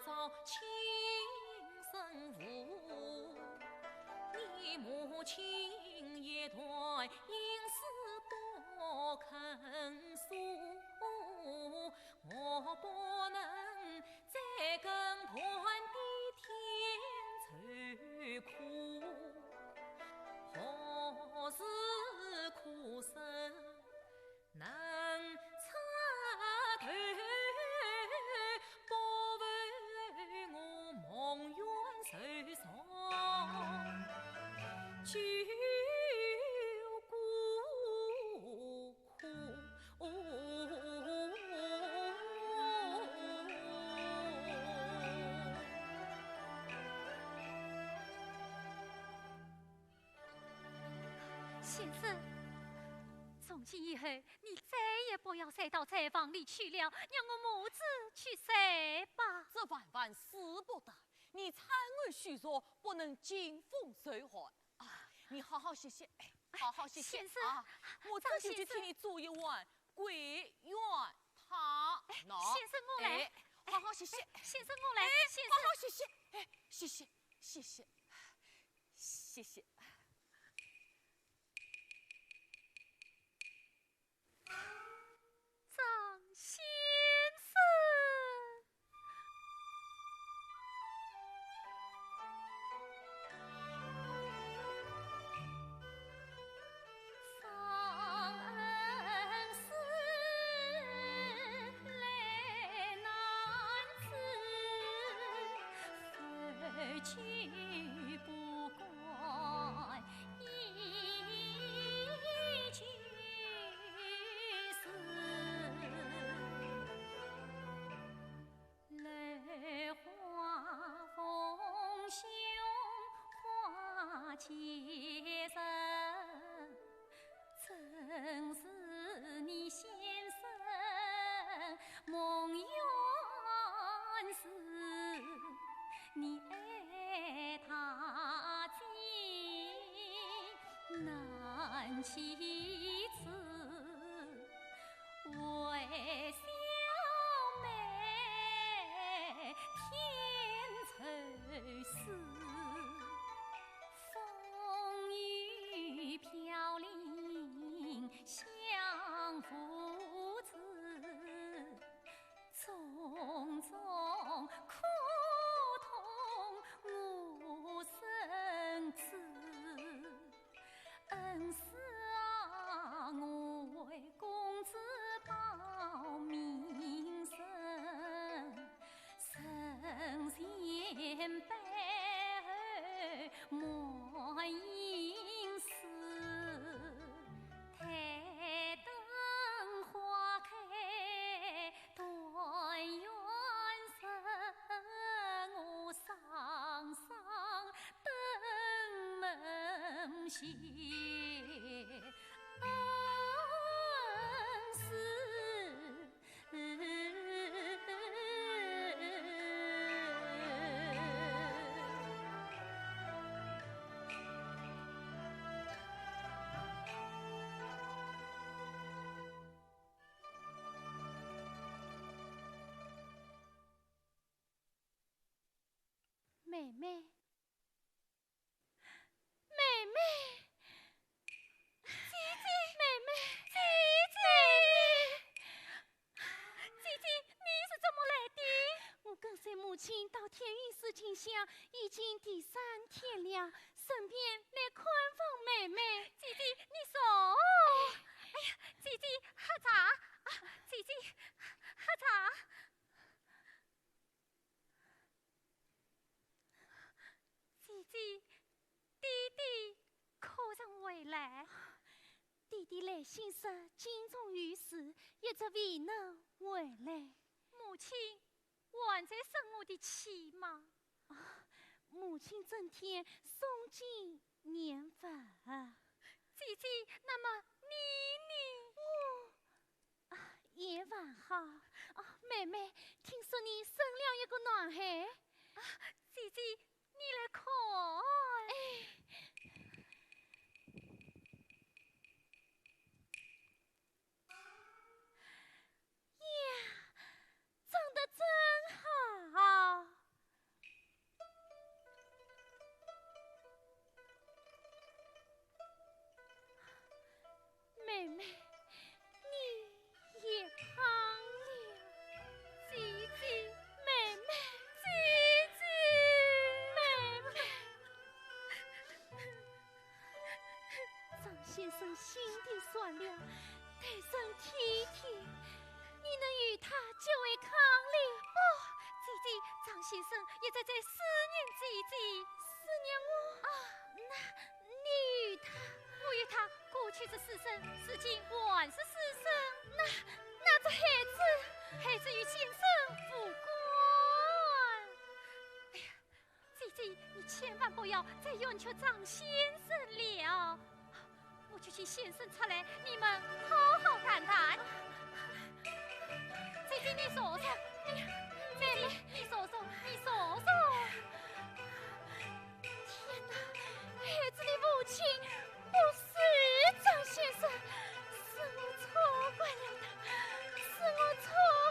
找亲生父，你母亲一段阴事多肯诉，我不能再跟团的天愁苦，何时苦涩能插头？受伤就孤苦，先生，从今以后，你再也不要再到柴房里去了，让我母子去睡吧。这万万使不得！你参案虚说，不能惊风受寒啊！你好好歇歇，好好歇歇啊！我这就去替你做一碗桂圆汤。先生，我来。好好歇歇。先生，我来。先生，好好歇歇。谢谢，谢谢，谢谢。张先生。去不管一句事，泪花丰胸花结成，真是你先生梦远事。你爱他竟难启齿，为小妹添愁事，风雨飘零相扶持，种种苦无生知，恩师啊，我为公子保名声，神仙背后莫隐私，台灯花开断缘深，我上登门前。妹妹，妹妹，姐姐，妹妹，姐姐，姐姐，你是怎么来的？我跟随母亲到天运寺进香，已经第3天了，顺便来看望妹妹。姐姐，你说，哎呀，姐姐喝茶啊，姐姐喝茶。姐姐，弟弟可曾回来？弟弟来信说京中有事，一直未能回来。母亲还在生我的气吗？母亲整天诵经念佛。姐姐，那么你我也还好。妹妹，听说你生了一个男孩。姐姐，你来看。长得真好。妹妹，你也胖了。姐姐，妹妹，姐姐，妹妹。张先生心地善良，待人体贴，你能与他结为伉俪。姐姐，张先生也在思念姐姐，思念我。那你与他，我与他过去是师生，如今还是师生。那这孩子与先生无关。哎呀，姐姐，你千万不要再冤屈张先生了。我就请先生出来，你们好好谈谈。姐姐，你说说。妹妹，你说说，你说说。天哪，孩子的母亲不是张先生，是我错怪了他，是我错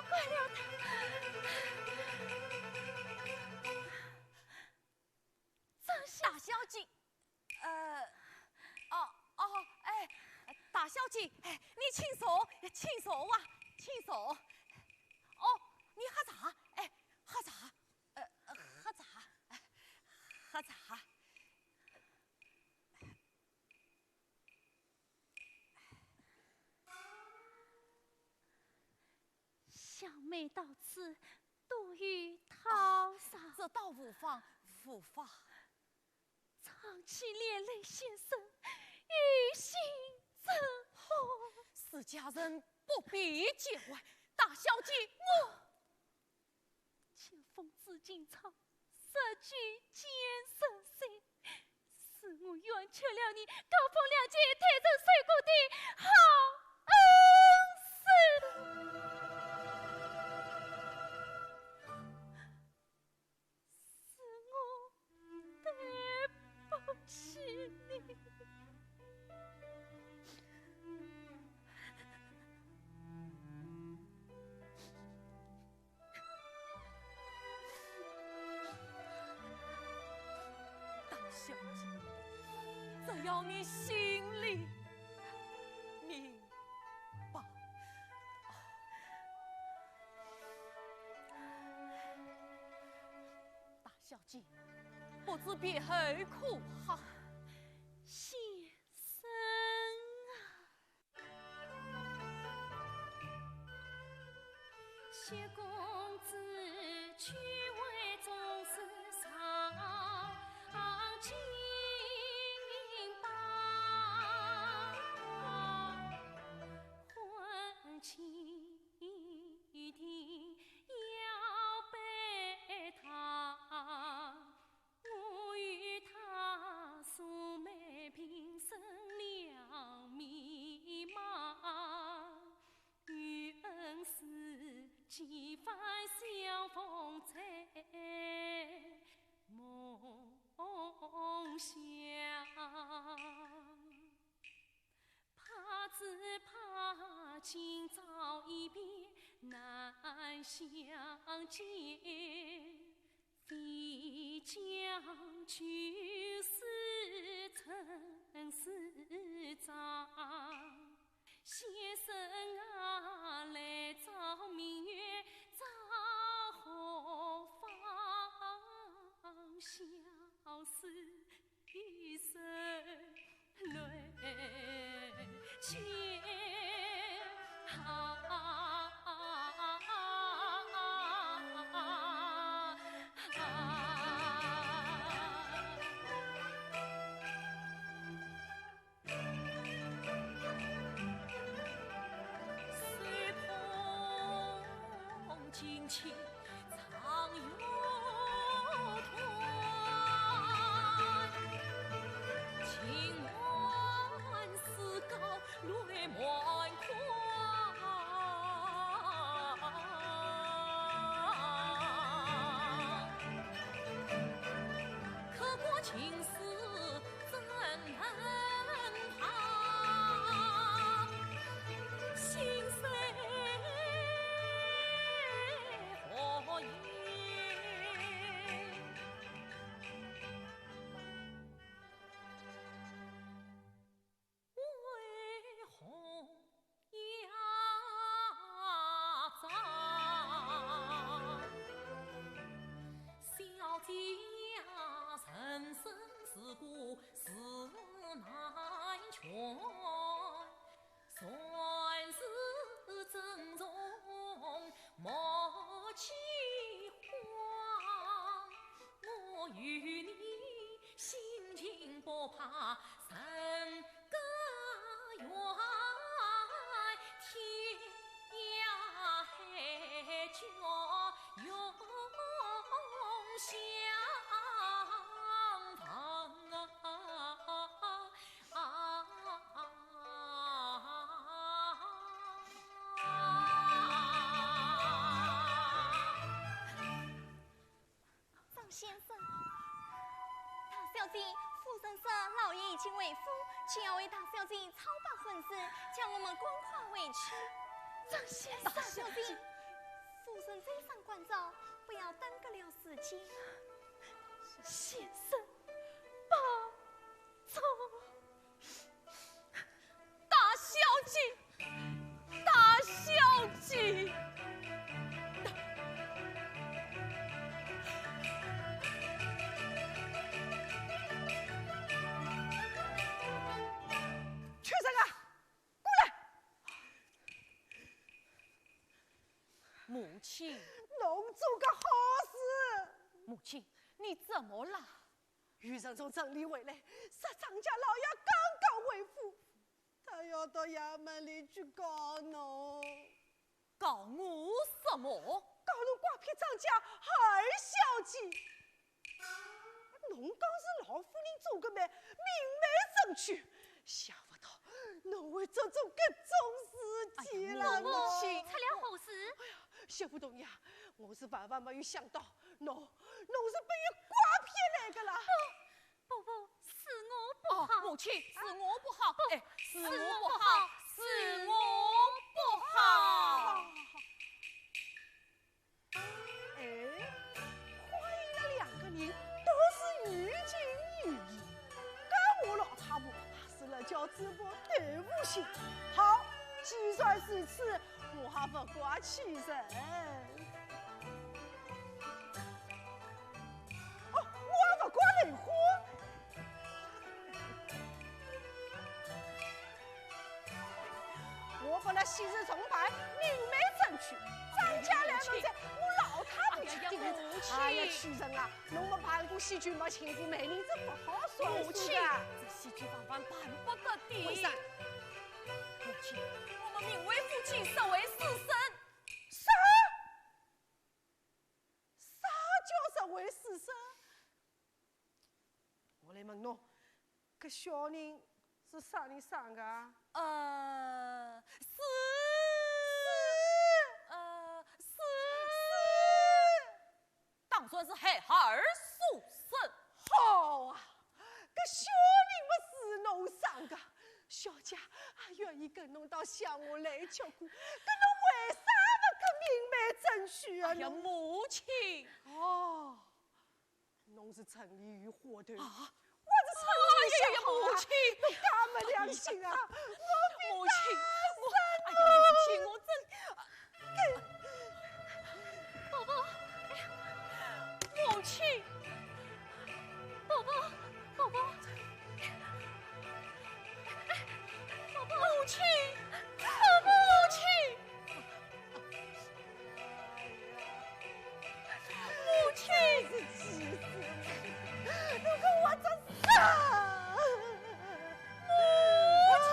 怪了他。大小姐，大小姐，你请坐，请坐啊，请坐。你喝茶，喝茶，喝茶，喝茶。小妹到此，多与讨赏。这倒无妨，无妨。长期连累先生，于心怎好？是家人不必见外，大小姐我。清风紫荆草，色居见色心，是我冤屈了你高风亮节太成水谷的好恩师。是我对不起你。小姐，只要你心里明白。大小姐，不知别后苦好。先生薛公子去为宗室上清白，婚亲一定要备他，我与他素昧平生两密码，与恩师几番相逢在梦乡，只怕今朝一别难相见，飞将去世陈市长，先生啊来找明月找何方？小事一声泪千随风尽情藏有团，情万丝高泪满眶，刻骨情丝怎能旁？心碎何言？为红压帐，小姐呀，人生世故事难全，算是珍重莫轻慌。我与你心情不怕人隔远，天涯海角永相张先生，大小姐，傅先生老爷已经为夫，请要为大小姐操办婚事，将我们光华为妻。张先生，大小姐，夫人在上关照，不要耽搁了时间。先生，保重。大小姐，大小姐。屈生啊，过来！母亲，侬做个好事。母亲，你怎么了？余生从城里回来，说张家老爷刚刚回府，他要到衙门里去告侬。告我什么？告侬瓜皮张家二小姐。侬讲是老夫人做个媒，明媒正娶，想不到侬会做出搿种事体了。母亲出了何事？小不懂呀，我是万万没有想到，侬是被伊瓜皮来的啦。不，是我不好。母亲，是我不好，哎，是是我不我不好好，是我不好。哎，欢迎了两个人都是于情于义，干我老太婆还是了叫直播对不起。好，既算是此，我还不挂起身。哦，我还不挂莲花。我把那昔日崇拜明媒正娶，张家两口子，我老太婆去定的。哎呀，屈人啊，侬没办过戏剧，没请过美人，这不好算数母亲，的。这戏剧方法办不得的。为啥？母亲，我们名为夫妻，实为私生。啥？啥叫实为私生？我来问侬，搿小人是啥人生的啊？是，当算是孩儿所生。好啊，搿小人不是侬生的，小姐还愿意跟侬到乡下来吃苦，搿侬为啥不肯明媒正娶啊？哎呀，侬母亲，哦，是城里与火头啊！我是城里小母亲，都干么良心啊！母亲，哎呀，母亲，我真，宝宝，母亲，宝宝，宝宝，宝宝，母亲，母亲。母亲，是气死了！如果我真傻，母亲。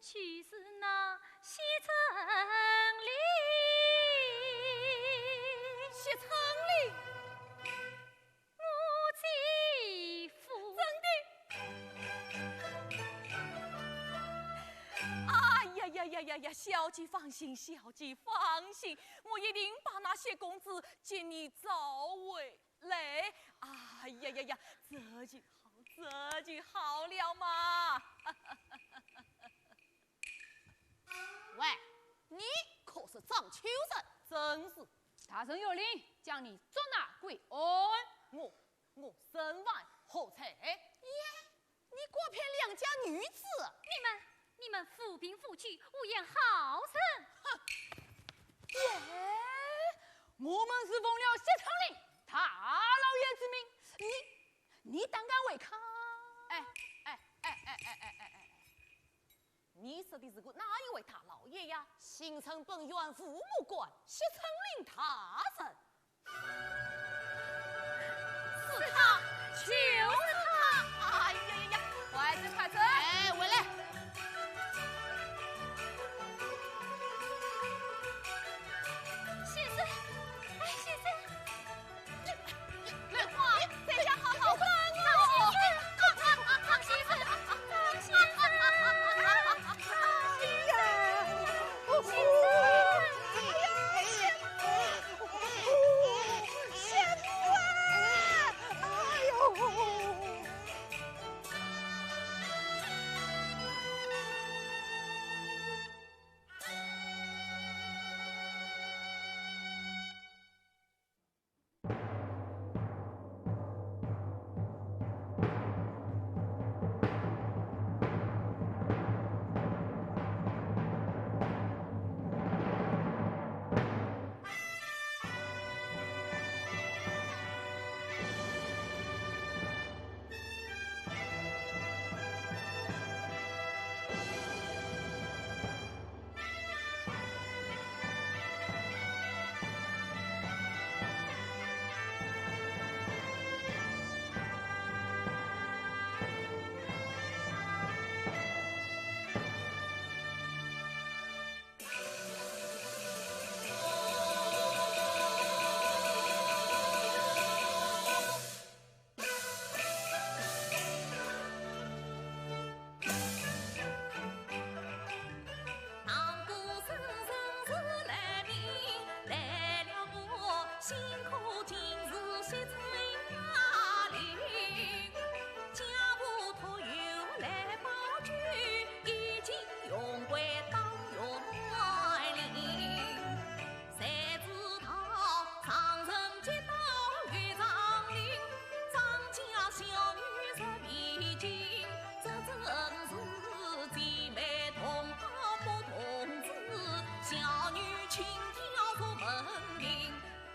去是那西城里，西城里，我继父。哎呀！小姐放心，小姐放心，我一定把那些公子接你找回来。哎呀，这就好了嘛。喂，你可是张秋人，真是！大人有令，将你捉拿归案。我身外何才？你果骗良家女子！你们府兵府区无言好生。我们是奉了西城令大老爷之命，你胆敢违抗？哎！你说的是个哪一位大老爷呀？新城本院父母官，西城令大人。是他，就是他！哎呀，快走！哎，回来！先生，先生，莲花，在家好好帮我。唐先生。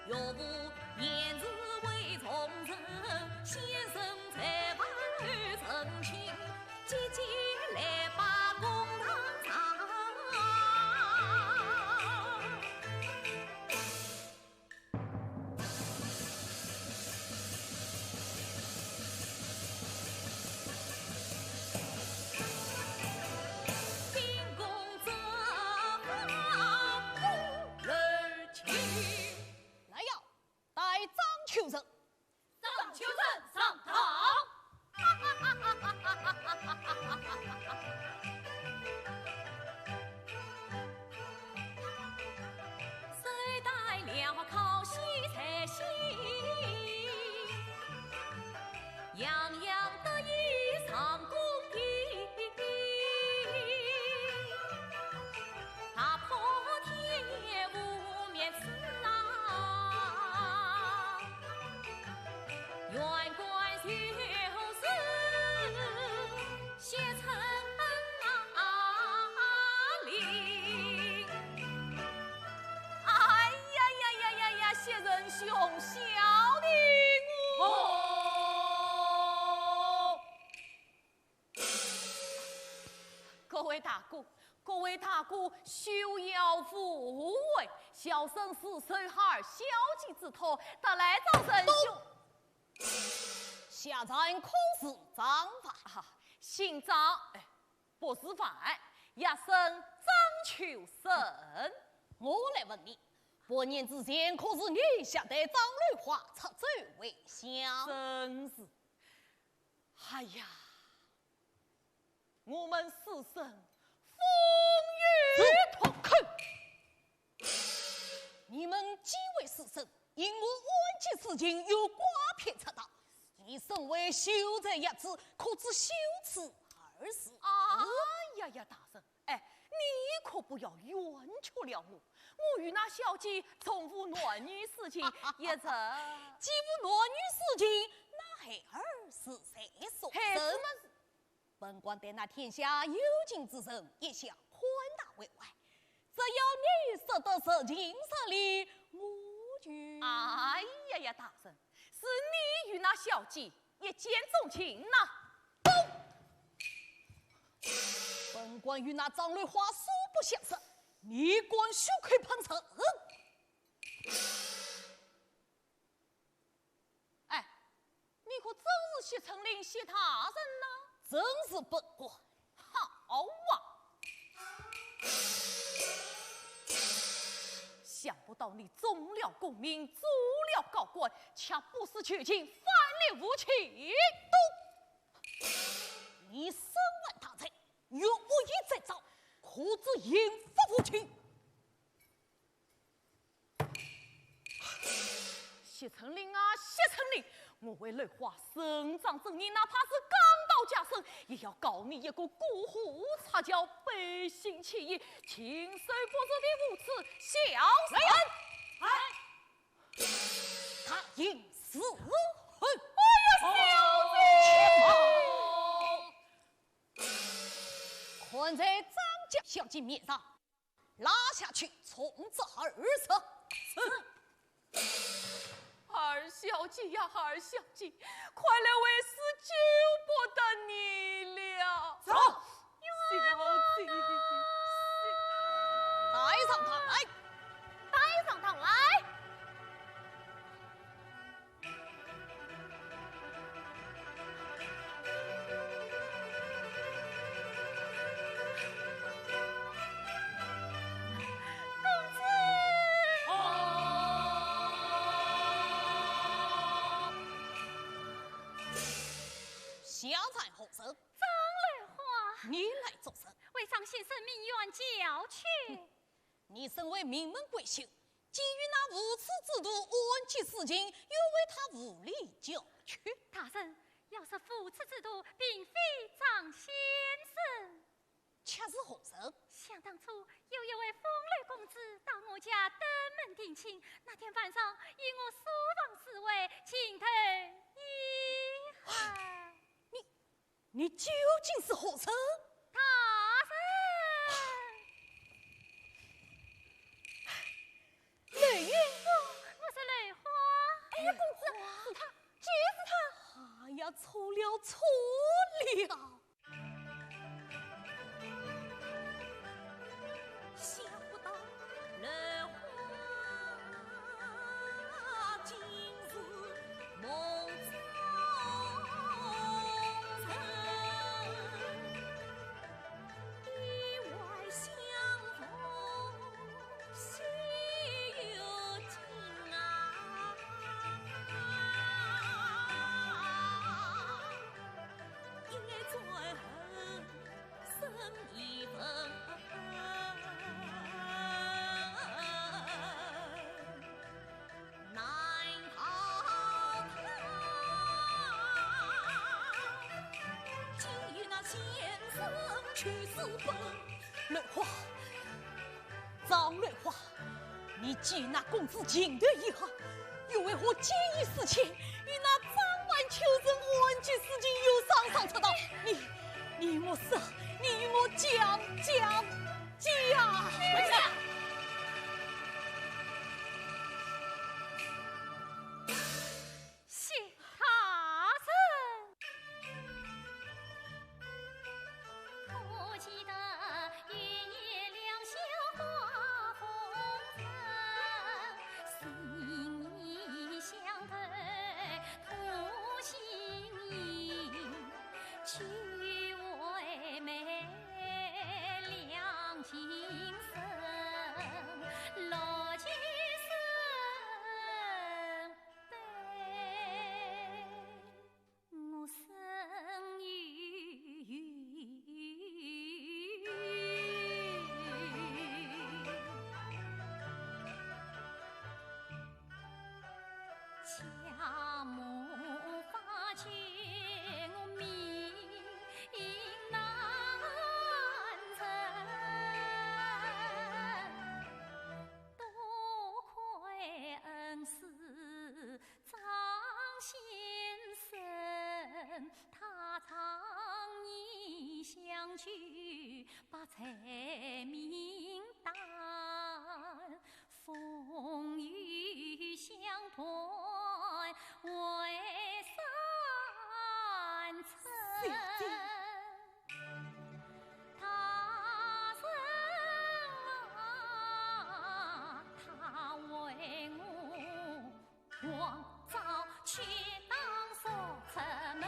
若无言字为从人，先生才把儿成亲，姐姐来把公堂上。求生，上求生，上堂。谁带了烤西菜心，洋洋得意上宫廷，踏破铁无面刺啊，愿官修身写成令。哎呀呀呀呀呀！谢仁兄，小的我。各位大哥，各位大哥，休要误会，小生是受孩儿小姐之托，得来找仁兄。下站可是张范？姓张，不是范，也称张秋生。我来问你，百年之前可是你下得张瑞华出走为乡？真是，哎呀，我们师生风雨同口。你们几位师生因我晚节事情有瓜片出道，你身为秀才一子，可知羞耻二事？呀呀，大人，你可不要冤屈了我。我与那小姐从无男女事情，也曾既无男女事情，那孩儿是谁所生？本官对那天下有情之人一向宽大为怀，只要你舍得受情舍礼，我就……哎呀呀，大人，是你与那小姐一见钟情呐！本官与那张瑞华素不相识，你官休可碰瓷。你可真是谢成林谢他人呐？真是本官。好啊！想不到你中了功名，做了高官，却不思求情，反逆无情。你身为大臣，若无一再招，可知应付无情。谢成林啊，谢成林！我为雷华伸张正义，哪怕是刚到家生，也要告你一个过户插脚、背信弃义、禽兽不如的无耻小人！他应死哎呀，小子！困在张家小姐面上，拉下去，从这儿色。二小姐呀，二小姐，快来为师救不得你了！走，小姐，带上他来，带上堂来。下在后生，张雷华，你来做甚？为上先生命愿教训。你身为名门贵秀，基于那无耻之徒冤屈事情，又为他无力教训。大人，要是扶持之徒，并非张先生。却是何人？想当初有一位风流公子到我家登门定亲，那天晚上与我书房侍卫，情投意合。你究竟是何人？大人，雷云，我是雷一分。难逃他，今与那先生去私奔。瑞花，张瑞花，你见那公子情的以后，又为何介意事情？与那张万秋生安居事情又上车道？你与我说，你与我讲。谢他人，可记得月夜两小花风尘，心意相对同心意，去为美两情深，落情深悲，我生于家母发觉我命难成，多亏恩师张先生，他常年相聚，把才明担，风雨相团为三层。他生啊，他为我往早去当所出门，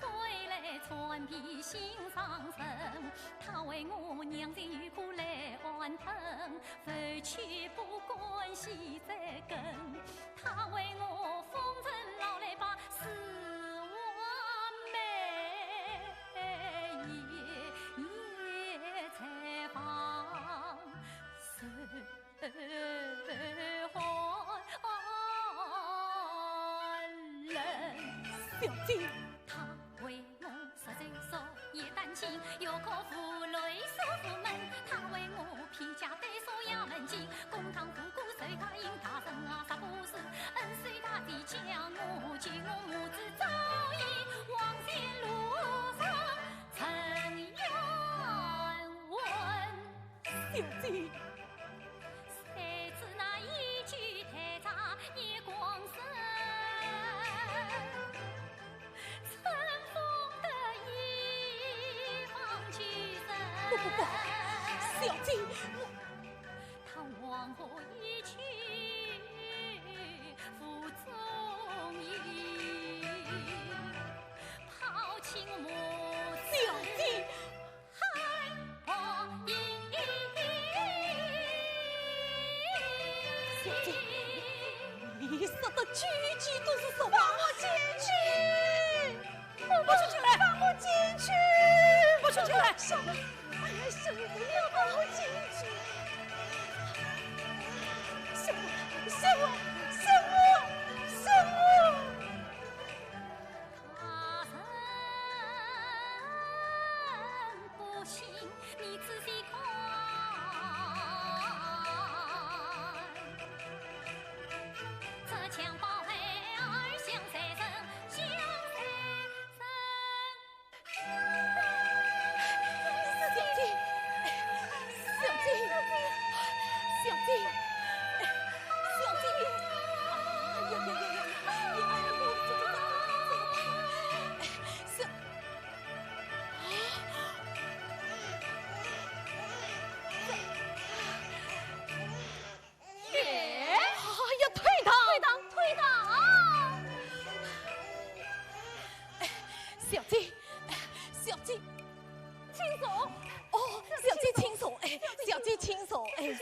回来穿皮心上身。他为我娘亲与苦来安腾，回去不管西在根。他为我风尘劳累把四夜采访受寒冷。小姐，他为我实在所也担心，又可负累所父门。他为我披甲带锁衙门进，公堂夫顾随他应他生啊杀不死，恩随他的将我救我母子早已往前路上曾愿闻。小姐，谁知那一句太长也光深，尘封的一方去身。不，小姐，他往后一去负忠义，抛弃我母小姐，害我小姐，你说的句句都是实话。放我进去！不出去来！放我进去！不出去来！什么？哎呀，什么？不要放我进去！什么？他人不信，你仔细看，这枪宝贝儿向三生，向三生。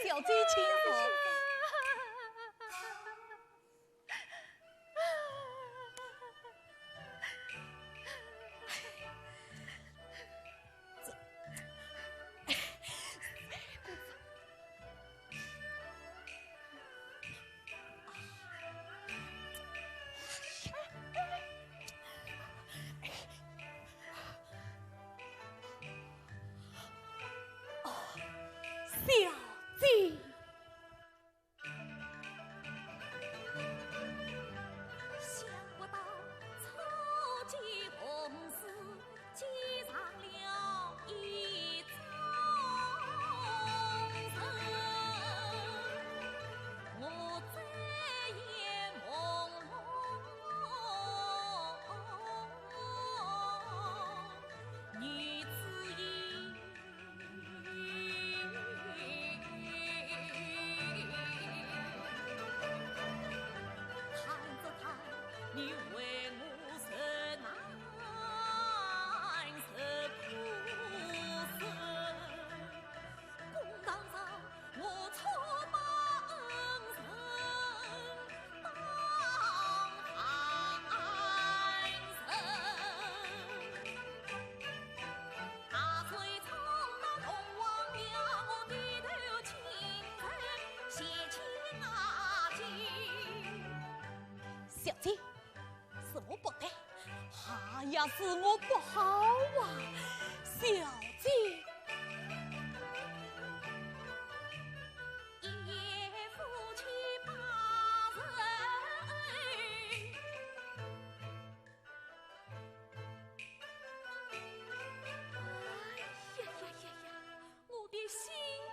小鸡亲手。小姐。想不到初见红事，结上了一桩仇。我再也朦胧，女子意。看着看，你为我受难受苦受，公堂上我错把恩人当寒生，大水冲到龙王庙，我低头请人写情阿姐。小姐，是我不对，还呀是我不好啊，小姐。一夜夫妻8人，哎呀，我的新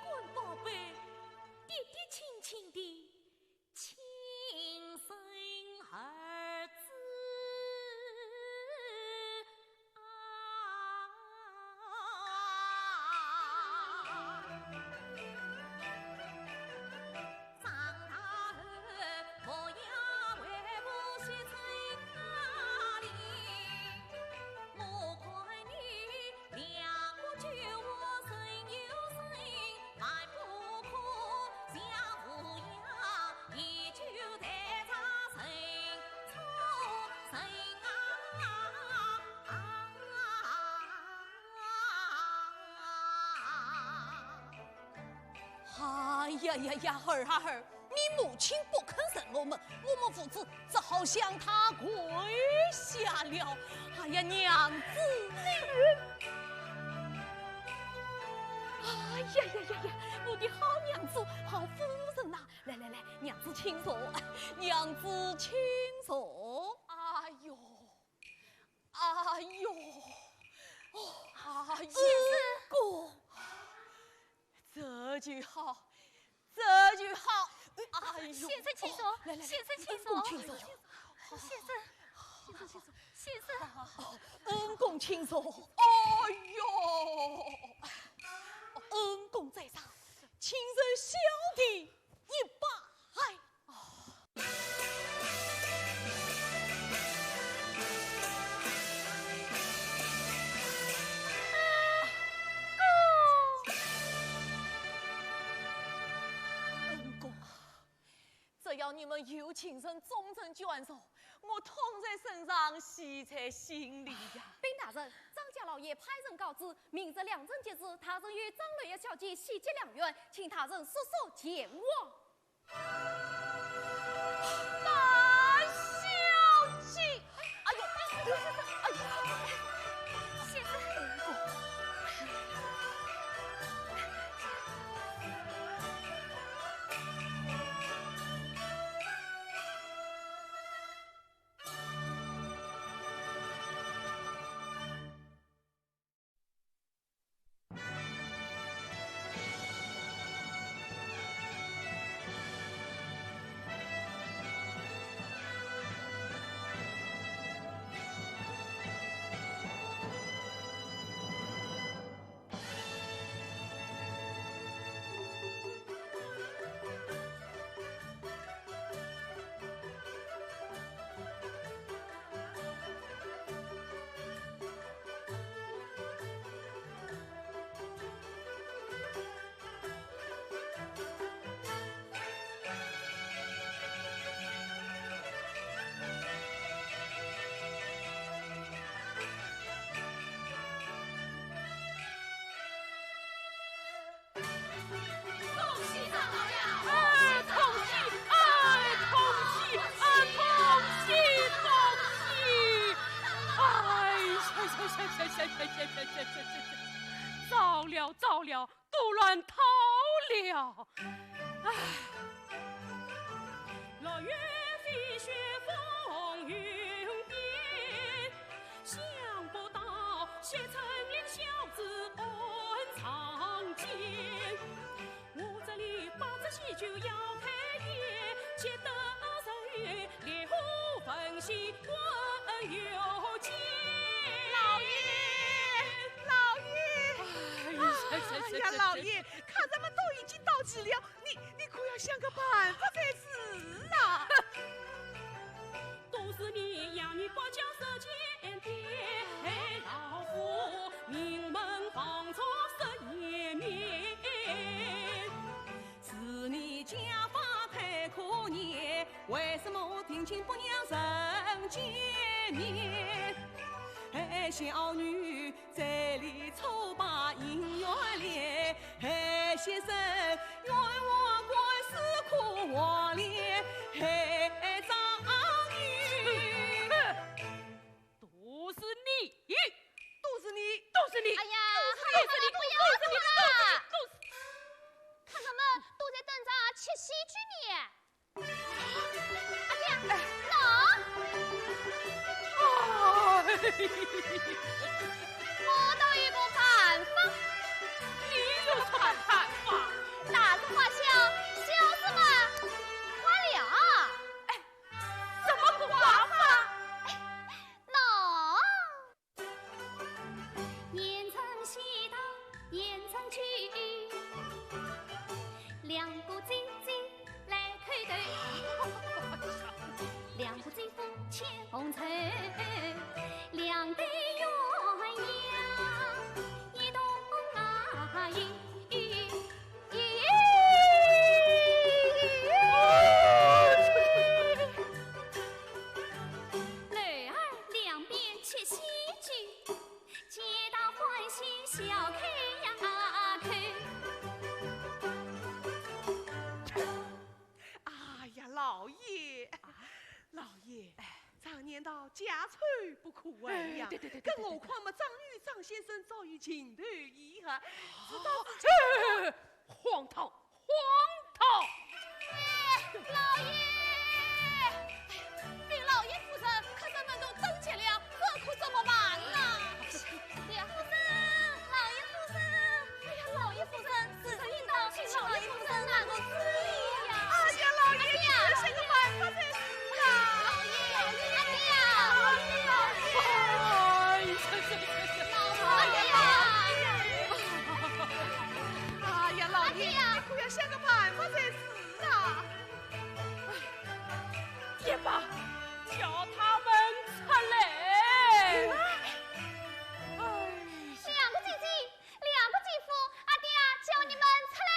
婚宝贝，爹爹亲亲的亲生儿子长大后我呀为父写成哪里？莫怪你两个酒窝生又生，迈不可像父样，依旧在茶城错神哎呀，儿啊儿，你母亲不肯认我们父子只好向他跪下了。哎呀，娘子，哎呀，我的好娘子，好夫人呐、来，娘子请坐，娘子请坐。哎呦，先生哥，这就好。哎呦，先生请坐，来，先生请坐，先生，恩公请坐。哎呦，恩公在上，请受小弟一拜。只要你们有情人终成眷属，我痛在身上，喜在心里呀。禀大人，张家老爷派人告知，明日良辰吉日，他人与张六爷小姐喜结良缘，请他人速速前往。大小姐，哎呦，先生，糟了糟了，都乱套了！唉，六月飞雪风云变，想不到写成令小子恩长见。我这里把这喜酒要开业，且得人烈火焚心温有间。哎呀，老爷，看咱们都已经到齐了，你可要想个办法才是啊！都是你养女把家舍前天，老夫名门望错10年。是你家法太可怜，为什么定亲不让人见面？小女在里丑把姻缘连，先生冤枉官司苦黄连，长女都是你，都是你，都是你！哎呀，看咱们不要哭了，看咱们都在等着吃喜剧呢。阿爹，我倒有个办法。你有什么办法？大事化小，小事嘛化了。什么个办法？盐城西道，盐城去，两个姐姐来看对，两个姐夫牵红尘。两对鸳鸯，一同女儿两边吃喜剧，皆大欢喜笑开哎呀，老爷，老爷。常言道，家丑不可外扬，更何况嘛，张女张先生早已情投意合，知道荒唐，荒唐！老爷，禀老爷夫人，可咱们都等急了，这可怎么办呢？爹夫人，老爷夫人，哎呀，老爷夫人，是应当请老爷夫人拿个主意呀！哎呀，老爷，你想个办法才是啊！哎呀，老爷，你可要想个办法才是啊！也罢，叫他们出来。两个姐姐，两个姐夫，阿爹叫你们出来。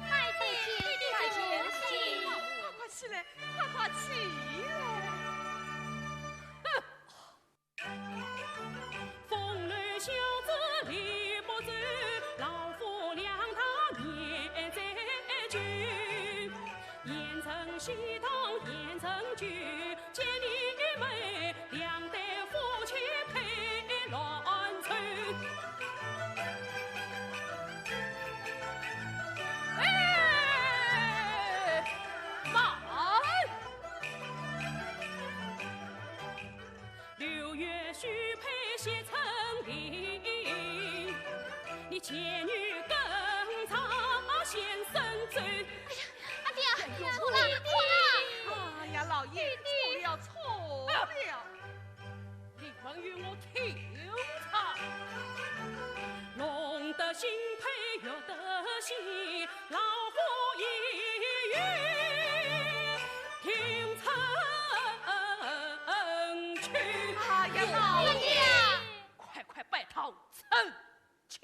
拜见，快起来，快起来！风流小子离不走，老夫两堂年在酒，盐城西堂盐城酒，见你们两对夫妻配乱凑。6月许配写成礼，你前女更长先生走。阿爹，错了，哎呀，老爷，错了！你们与我听唱，龙得心配月得心，老夫一语听成去。哎呀，老爷，快拜堂成去。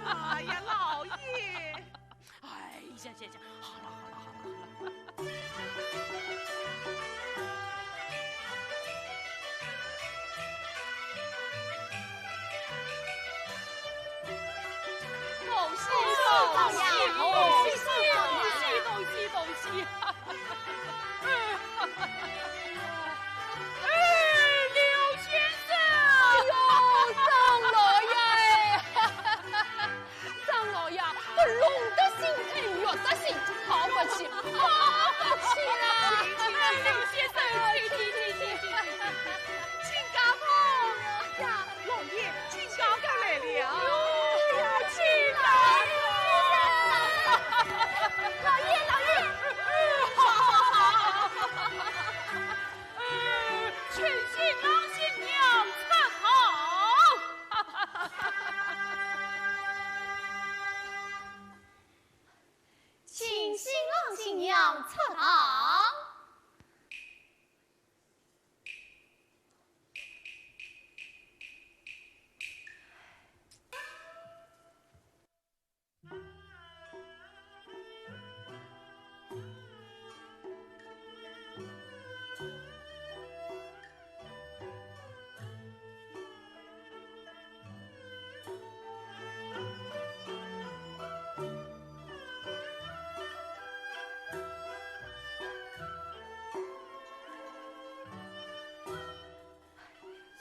哎呀，老爷。得心，哎，弱得心，好不起，好不起啦！刘先生，请家婆呀，老爷，请家婆来了。请来了。老爷，全新郎新娘参好。请新郎新娘侧堂。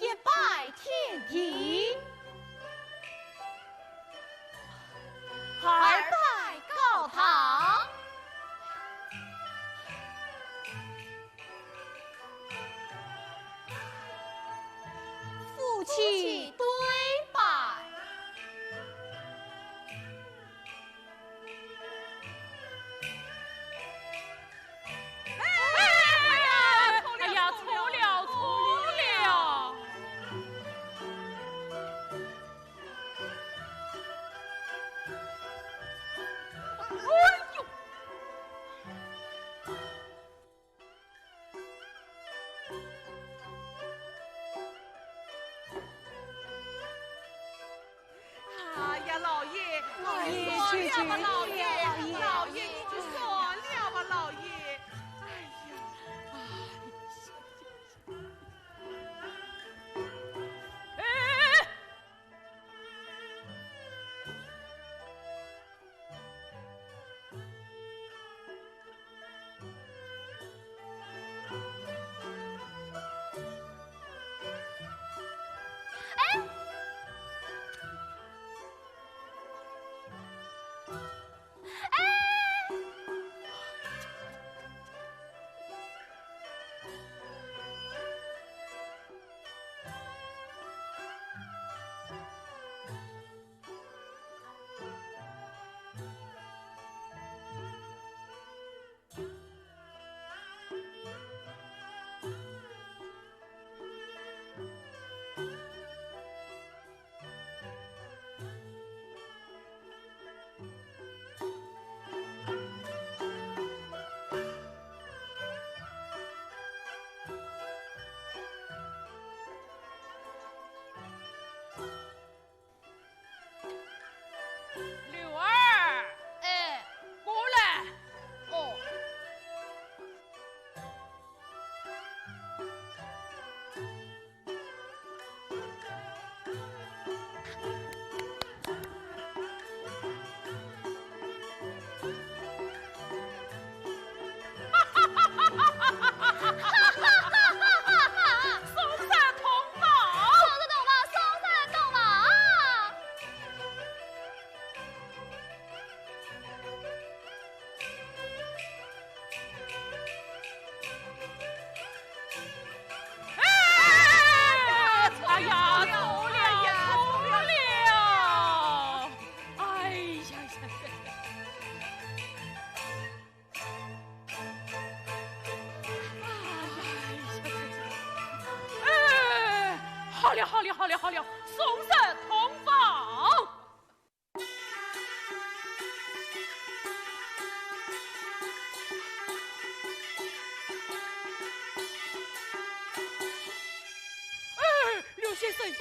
一拜天地，二拜高堂，夫妻对拜。哎呀，错了。老爷，算了吧，老爷，你就算了吧，老爷。哎呀，哎，好了，送神同房。刘先生，请。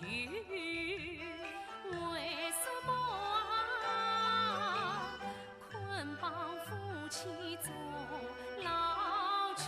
去，为什么啊？捆绑夫妻做老去。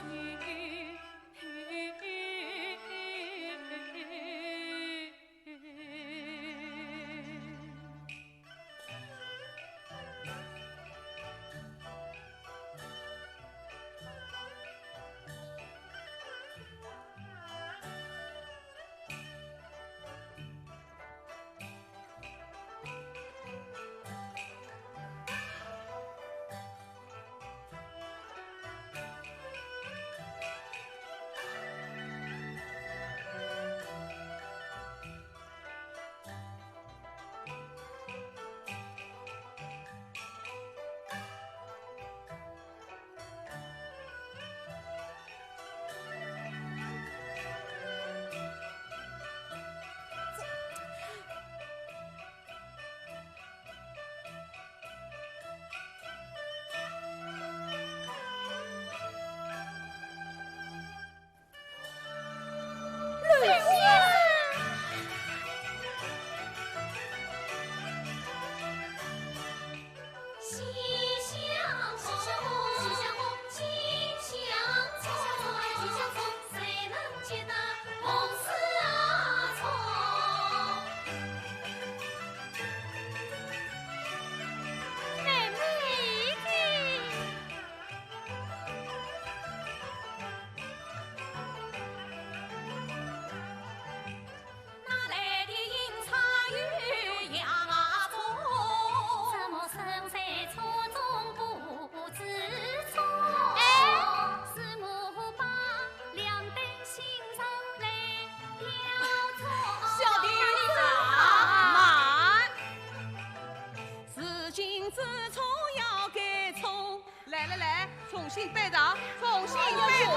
重新备茶，重新备茶。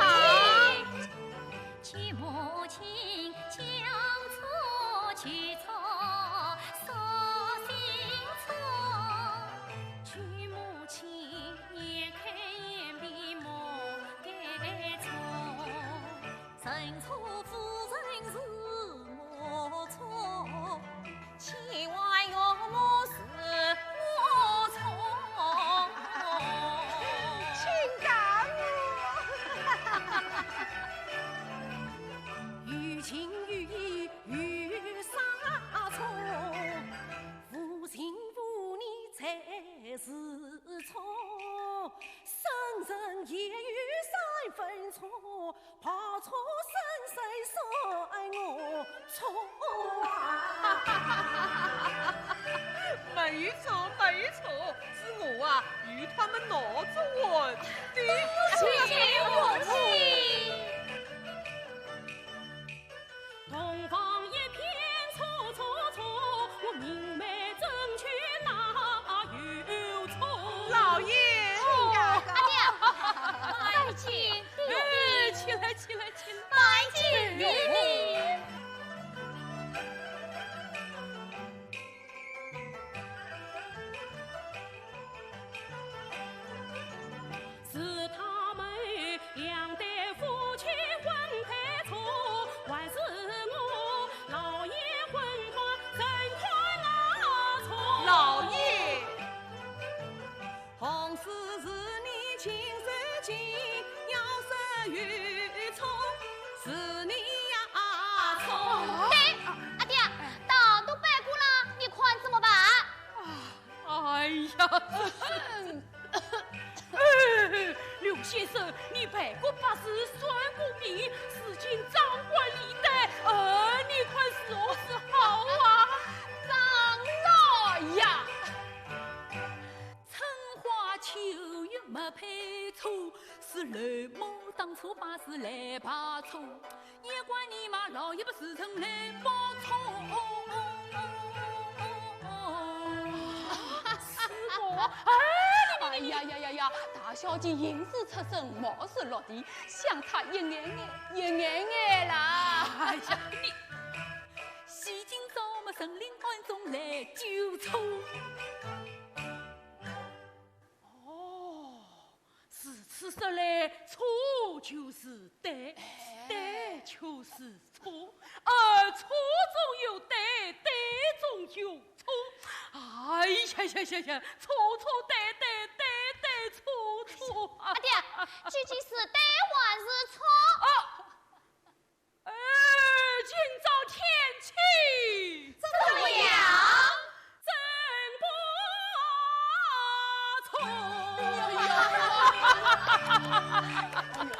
其母亲将错去错，所幸错。其母亲眼看眼闭莫该错，认错夫人是我错，千万要莫是我错。请干于情于义于啥错？夫情妇义才是错，生人也有三分错，怕错生谁算我错啊？没错没错，是我啊与他们闹着玩的。母亲。东方一片错错错，我明媒正娶哪有错？老爷，拜见哎，起来起来起来！拜见爹爹。是他们两对夫妻婚配错，还是我老爷婚花真快拿错？老爷，红事是你亲手尽，要是有错是你呀错。对，阿爹，党都拜过了，你看怎么办？哎呀，刘先生，你赔过八十，算过命，事情掌管理得，你看是何是好啊？长老呀，春花秋月没配错，是刘某当初把事来把错，也怪你妈老爷不时辰来报错。是我，哎呀呀呀呀！大小姐吟诗出身，貌似落地，相差一眼眼啦！哎呀，你西京找么神灵观中来纠错。哦，是此说来，错就是对，对就是错，错中有对，对中有错。哎呀，错错。阿爹，究竟是对还是错？今朝天气怎么样？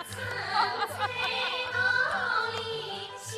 曾在梦里相